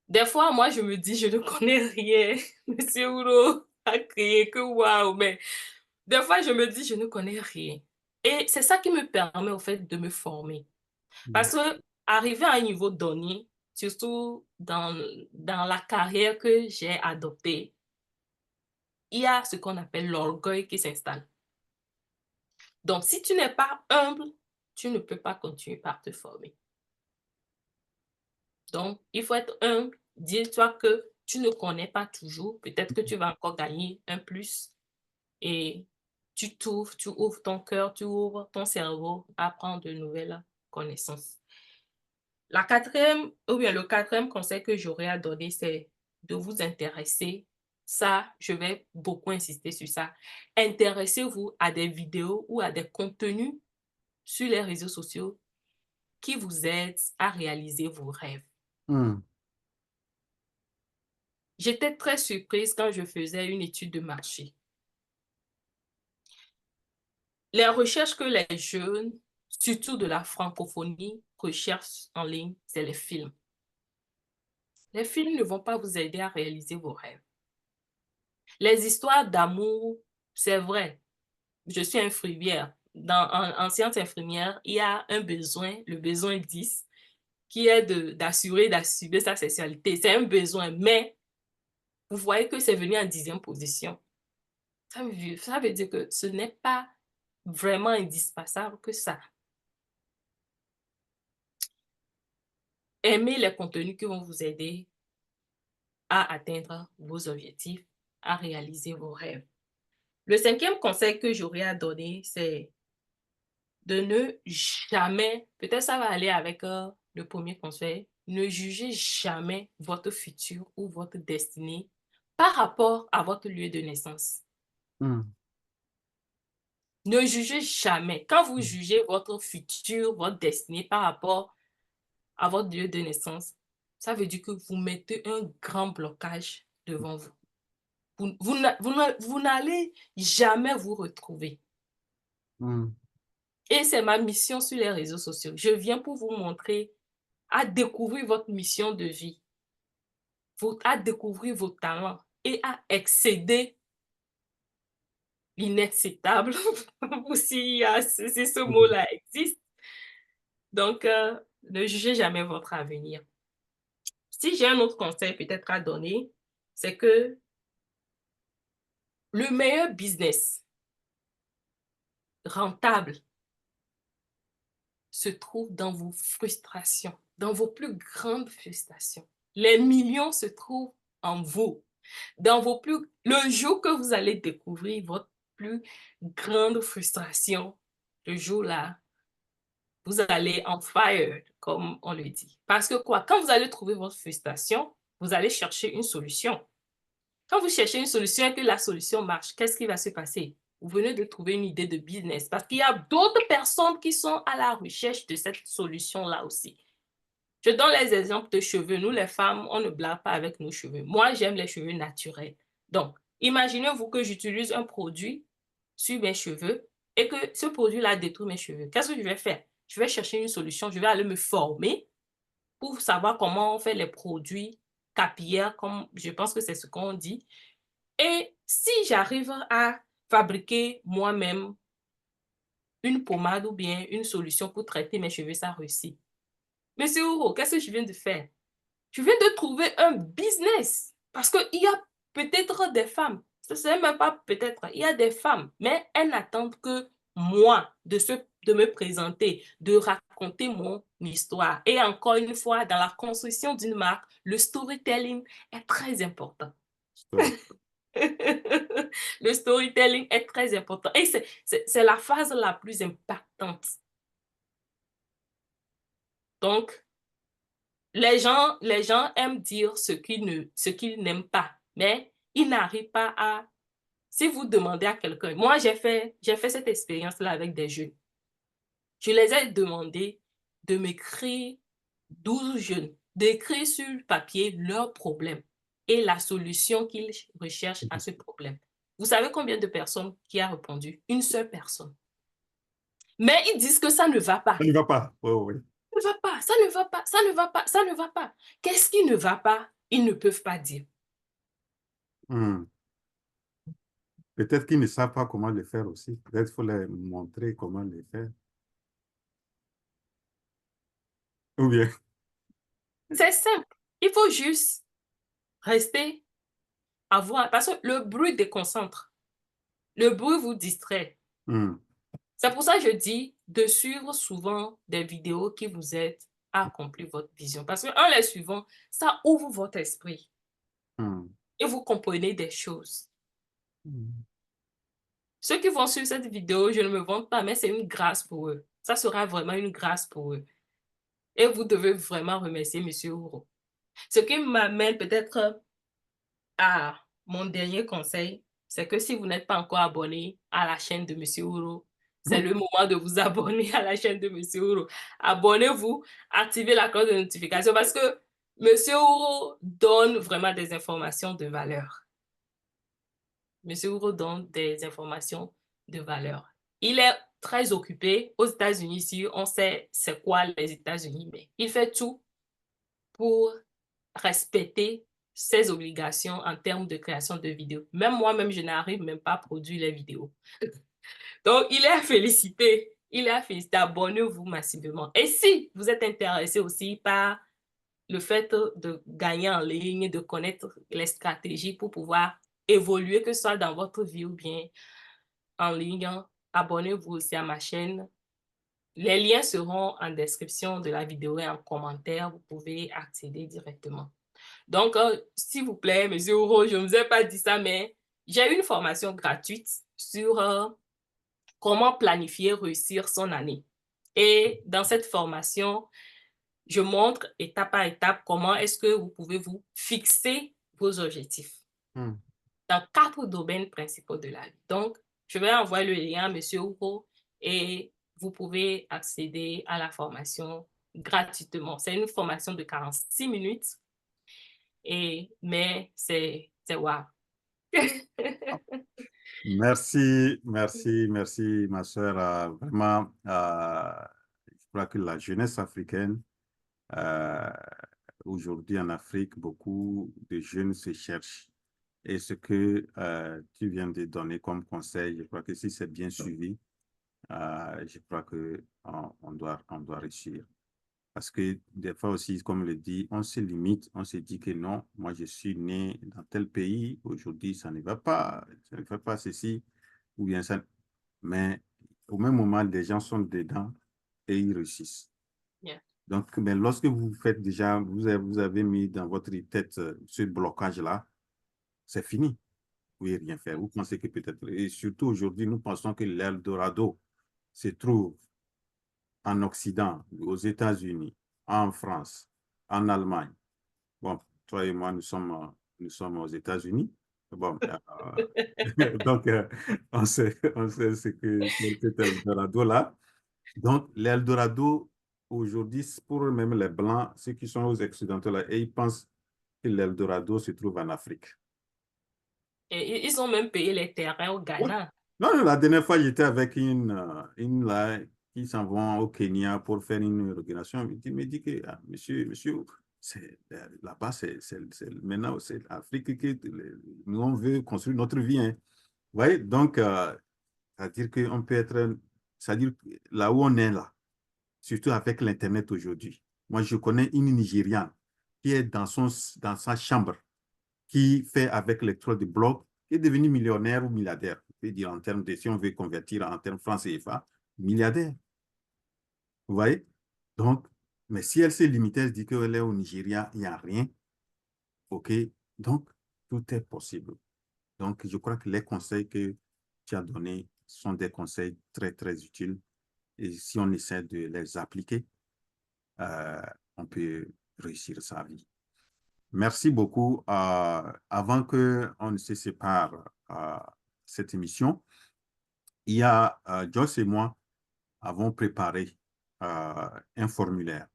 Des fois, moi, je me dis, je ne connais rien. Monsieur Ouro a crié que waouh, mais des fois, je me dis, je ne connais rien. Et c'est ça qui me permet, au fait, de me former. Mm. Parce que arriver à un niveau donné, surtout dans la carrière que j'ai adoptée, il y a ce qu'on appelle l'orgueil qui s'installe. Donc, si tu n'es pas humble, tu ne peux pas continuer par te former. Donc, il faut être humble. Dis-toi que tu ne connais pas toujours. Peut-être que tu vas encore gagner un plus. Et tu ouvres ton cœur, tu ouvres ton cerveau à prendre de nouvelles connaissances. Le quatrième conseil que j'aurais à donner, c'est de vous intéresser. Ça, je vais beaucoup insister sur ça. Intéressez-vous à des vidéos ou à des contenus sur les réseaux sociaux qui vous aident à réaliser vos rêves. Mm. J'étais très surprise quand je faisais une étude de marché. Les recherches que les jeunes, surtout de la francophonie, recherchent en ligne, c'est les films. Les films ne vont pas vous aider à réaliser vos rêves. Les histoires d'amour, c'est vrai. Je suis infirmière. En sciences infirmières, il y a un besoin, le besoin 10, qui est d'assurer sa sexualité. C'est un besoin, mais vous voyez que c'est venu en 10e position. Ça veut dire que ce n'est pas vraiment indispensable que ça. Aimez les contenus qui vont vous aider à atteindre vos objectifs, à réaliser vos rêves. Le cinquième conseil que j'aurais à donner, c'est de ne jamais, peut-être ça va aller avec le premier conseil, ne jugez jamais votre futur ou votre destinée par rapport à votre lieu de naissance. Mm. Ne jugez jamais. Quand vous jugez votre futur, votre destinée par rapport à votre lieu de naissance, ça veut dire que vous mettez un grand blocage devant vous. Vous n'allez jamais vous retrouver. Mm. Et c'est ma mission sur les réseaux sociaux. Je viens pour vous montrer à découvrir votre mission de vie, à découvrir vos talents et à excéder l'inacceptable, si ce mot-là existe. Donc, ne jugez jamais votre avenir. Si j'ai un autre conseil peut-être à donner, c'est que le meilleur business rentable se trouve dans vos frustrations, dans vos plus grandes frustrations. Les millions se trouvent en vous. Le jour que vous allez découvrir votre plus grande frustration, le jour-là, vous allez en fire, comme on le dit. Parce que quoi? Quand vous allez trouver votre frustration, vous allez chercher une solution. Quand vous cherchez une solution et que la solution marche, qu'est-ce qui va se passer? Vous venez de trouver une idée de business parce qu'il y a d'autres personnes qui sont à la recherche de cette solution-là aussi. Je donne les exemples de cheveux. Nous, les femmes, on ne blague pas avec nos cheveux. Moi, j'aime les cheveux naturels. Donc, imaginez-vous que j'utilise un produit sur mes cheveux et que ce produit-là détruit mes cheveux. Qu'est-ce que je vais faire? Je vais chercher une solution. Je vais aller me former pour savoir comment on fait les produits capillaires, comme je pense que c'est ce qu'on dit. Et si j'arrive à fabriquer moi-même une pommade ou bien une solution pour traiter mes cheveux, ça réussit. Monsieur Ouro, qu'est-ce que je viens de faire? Je viens de trouver un business. Parce qu'il y a peut-être des femmes, ce n'est même pas peut-être, il y a des femmes, mais elles n'attendent que moi de me présenter, de raconter mon histoire. Et encore une fois, dans la construction d'une marque, le storytelling est très important. Le storytelling est très important. Et c'est la phase la plus impactante. Donc, les gens aiment dire ce qu'ils n'aiment pas, mais ils n'arrivent pas à... Si vous demandez à quelqu'un, moi j'ai fait cette expérience-là avec des jeunes. Je les ai demandé de m'écrire 12 jeunes, d'écrire sur le papier leurs problèmes et la solution qu'ils recherchent à ce problème. Vous savez combien de personnes qui a répondu? Une seule personne. Mais ils disent que ça ne va pas. Ça ne va pas. Oh, oui. Ça ne va pas, ça ne va pas, ça ne va pas, ça ne va pas. Qu'est-ce qui ne va pas? Ils ne peuvent pas dire. Hmm. Peut-être qu'ils ne savent pas comment le faire aussi. Peut-être qu'il faut leur montrer comment le faire. Ou bien. C'est simple. Il faut juste rester à voir. Parce que le bruit déconcentre. Le bruit vous distrait. Hmm. C'est pour ça que je dis de suivre souvent des vidéos qui vous aident à accomplir votre vision. Parce qu'en les suivant, ça ouvre votre esprit Hmm. et vous comprenez des choses. Hmm. Ceux qui vont suivre cette vidéo, je ne me vante pas, mais c'est une grâce pour eux. Ça sera vraiment une grâce pour eux. Et vous devez vraiment remercier M. Ouro. Ce qui m'amène peut-être à mon dernier conseil, c'est que si vous n'êtes pas encore abonné à la chaîne de M. Ouro, c'est le moment de vous abonner à la chaîne de M. Ouro. Abonnez-vous, activez la cloche de notification parce que M. Ouro donne vraiment des informations de valeur. M. Ouro donne des informations de valeur. Il est très occupé. Aux États-Unis, ici, on sait c'est quoi les États-Unis, mais il fait tout pour respecter ses obligations en termes de création de vidéos. Même moi-même, je n'arrive même pas à produire les vidéos. Donc, il est à féliciter. Il est à féliciter. Abonnez-vous massivement. Et si vous êtes intéressé aussi par le fait de gagner en ligne, de connaître les stratégies pour pouvoir évoluer, que ce soit dans votre vie ou bien en ligne, abonnez-vous aussi à ma chaîne. Les liens seront en description de la vidéo et en commentaire. Vous pouvez accéder directement. Donc, s'il vous plaît, Monsieur Ouro, je ne vous ai pas dit ça, mais j'ai une formation gratuite sur comment planifier, réussir son année. Et dans cette formation, je montre étape par étape comment est-ce que vous pouvez vous fixer vos objectifs Hmm. dans 4 domaines principaux de la vie. Donc, je vais envoyer le lien à Monsieur Ouro et vous pouvez accéder à la formation gratuitement. C'est une formation de 46 minutes, mais c'est wow. Merci, merci, merci, ma sœur. Vraiment, je crois que la jeunesse africaine, euh, aujourd'hui en Afrique, beaucoup de jeunes se cherchent. Et ce que tu viens de donner comme conseil, je crois que si c'est bien suivi, je crois on doit réussir. Parce que des fois aussi, comme le dit, on se limite, on se dit que non, moi je suis né dans tel pays, aujourd'hui ça ne va pas, ça ne va pas ceci, ou bien ça. Mais au même moment, des gens sont dedans et ils réussissent. Yeah. Donc, mais lorsque vous faites déjà, vous avez mis dans votre tête ce blocage-là, c'est fini. Vous ne pouvez rien faire. Vous pensez que peut-être, et surtout aujourd'hui, nous pensons que l'Eldorado se trouve en Occident, aux États-Unis, en France, en Allemagne. Bon, toi et moi, nous sommes aux États-Unis. Bon, donc, on sait ce que c'est cet Eldorado-là. Donc, l'Eldorado aujourd'hui, pour même les Blancs, ceux qui sont aux Occidentaux, là, et ils pensent que l'Eldorado se trouve en Afrique. Et ils ont même payé les terrains au Ouais. Ghana. Non, non, la dernière fois, j'étais avec une là, qui s'en vont au Kenya pour faire une régulation. Il me dit que, ah, monsieur, là-bas, maintenant, c'est l'Afrique que nous, on veut construire notre vie. Hein. Vous voyez, donc, c'est-à-dire qu'on peut être, c'est-à-dire là où on est là, surtout avec l'Internet aujourd'hui. Moi, je connais une Nigériane qui est dans sa chambre, qui fait avec l'électrode de blog, qui est devenue millionnaire ou milliardaire. On peut dire en termes de, si on veut convertir en termes francs CFA, milliardaire. Vous voyez? Donc, mais si elle s'est limitée, elle dit qu'elle est au Nigeria, il n'y a rien. OK? Donc, tout est possible. Donc, je crois que les conseils que tu as donnés sont des conseils très, très utiles. Et si on essaie de les appliquer, euh, on peut réussir sa vie. Merci beaucoup. Avant qu'on ne se sépare cette émission, il y a Joyce et moi avons préparé un formulaire.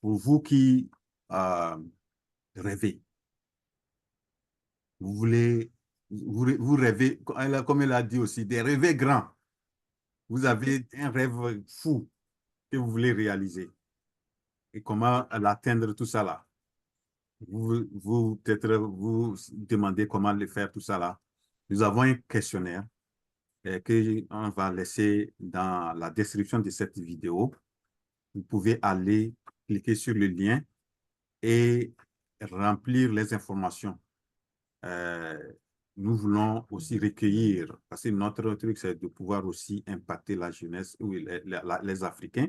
Pour vous qui euh, rêvez, vous voulez, vous rêvez, comme elle a dit aussi, des rêves grands. Vous avez un rêve fou que vous voulez réaliser. Et comment l'atteindre, tout ça là. Peut-être vous demandez comment le faire, tout ça là. Nous avons un questionnaire qu'on va laisser dans la description de cette vidéo. Vous pouvez aller cliquer sur le lien et remplir les informations. Euh, Nous voulons aussi recueillir, parce que notre truc, c'est de pouvoir aussi impacter la jeunesse ou les Africains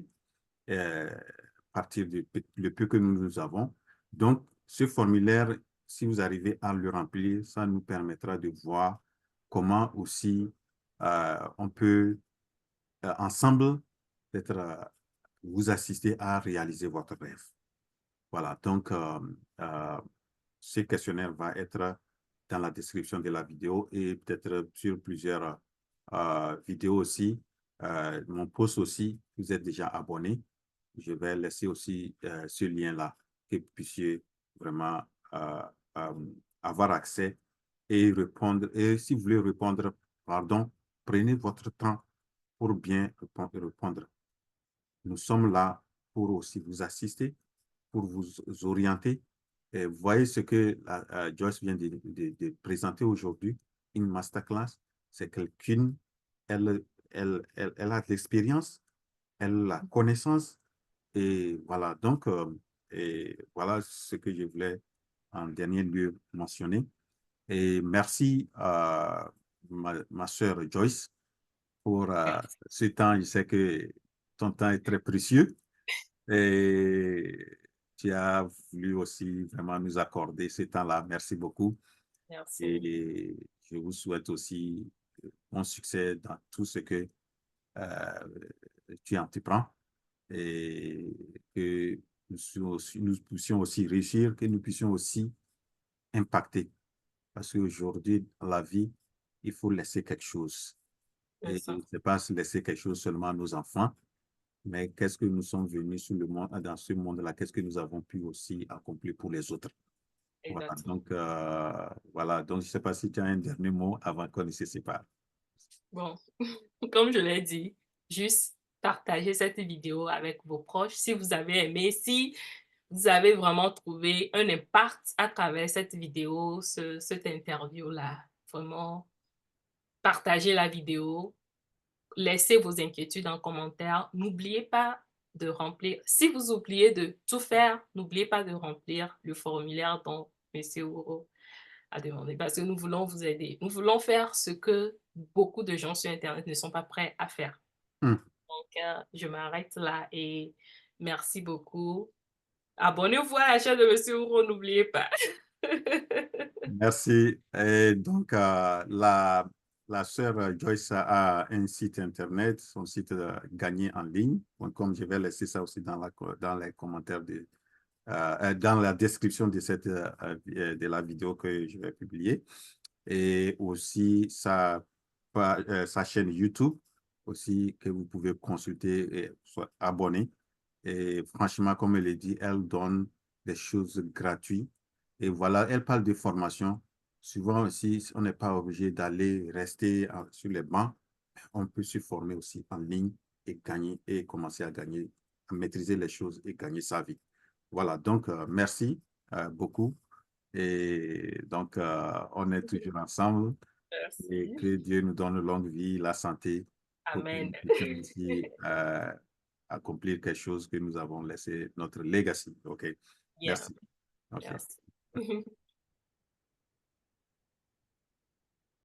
à partir du le peu que nous avons. Donc, ce formulaire, si vous arrivez à le remplir, ça nous permettra de voir comment aussi on peut ensemble peut-être vous assister à réaliser votre rêve. Voilà, donc ce questionnaire va être dans la description de la vidéo et peut-être sur plusieurs vidéos aussi. Mon post aussi, vous êtes déjà abonné. Je vais laisser aussi ce lien-là que vous puissiez vraiment euh, euh, avoir accès et répondre. Et si vous voulez répondre, pardon, prenez votre temps pour bien répondre. Nous sommes là pour aussi vous assister, pour vous orienter. Et vous voyez ce que Joyce vient de présenter aujourd'hui, une masterclass. C'est quelqu'un, elle a de l'expérience, elle a la connaissance. Et voilà, donc, et voilà ce que je voulais en dernier lieu mentionner. Et merci à ma sœur Joyce pour Merci. ce temps. Je sais que ton temps est très précieux et tu as voulu aussi vraiment nous accorder ce temps-là. Merci beaucoup. Merci. Et je vous souhaite aussi bon succès dans tout ce que euh, tu entreprends et que nous puissions aussi réussir, que nous puissions aussi impacter. Parce qu'aujourd'hui, dans la vie, il faut laisser quelque chose. C'est Et ça. c'est pas laisser quelque chose seulement à nos enfants, mais qu'est-ce que nous sommes venus sur le monde, dans ce monde-là, qu'est-ce que nous avons pu aussi accomplir pour les autres. Exactement. Voilà, donc je ne sais pas si tu as un dernier mot avant qu'on ne se sépare. Bon, comme je l'ai dit, juste partagez cette vidéo avec vos proches si vous avez aimé, si vous avez vraiment trouvé un impact à travers cette vidéo, cette interview-là. Vraiment, partagez la vidéo, laissez vos inquiétudes en commentaire. N'oubliez pas de remplir. Si vous oubliez de tout faire, n'oubliez pas de remplir le formulaire dont Monsieur Ouro a demandé parce que nous voulons vous aider. Nous voulons faire ce que beaucoup de gens sur Internet ne sont pas prêts à faire. Hmm. Donc, je m'arrête là et merci beaucoup. Abonnez-vous à la chaîne de Monsieur Ouro, n'oubliez pas. Merci. Et donc, la sœur Joyce a un site Internet, son site Gagner en ligne. Donc, comme je vais laisser ça aussi dans les commentaires, dans la description de, de la vidéo que je vais publier. Et aussi sa chaîne YouTube aussi que vous pouvez consulter et soit abonner. Et franchement, comme elle l'a dit, elle donne des choses gratuites. Et voilà, elle parle de formation. Souvent aussi, on n'est pas obligé d'aller rester sur les bancs. On peut se former aussi en ligne et gagner et commencer à gagner, à maîtriser les choses et gagner sa vie. Voilà, donc merci beaucoup. Et donc, on est toujours ensemble et Merci. que Dieu nous donne longue vie, la santé pour que Amen. nous puissions aussi accomplir quelque chose que nous avons laissé, notre legacy. OK. Yeah, Merci. OK. merci.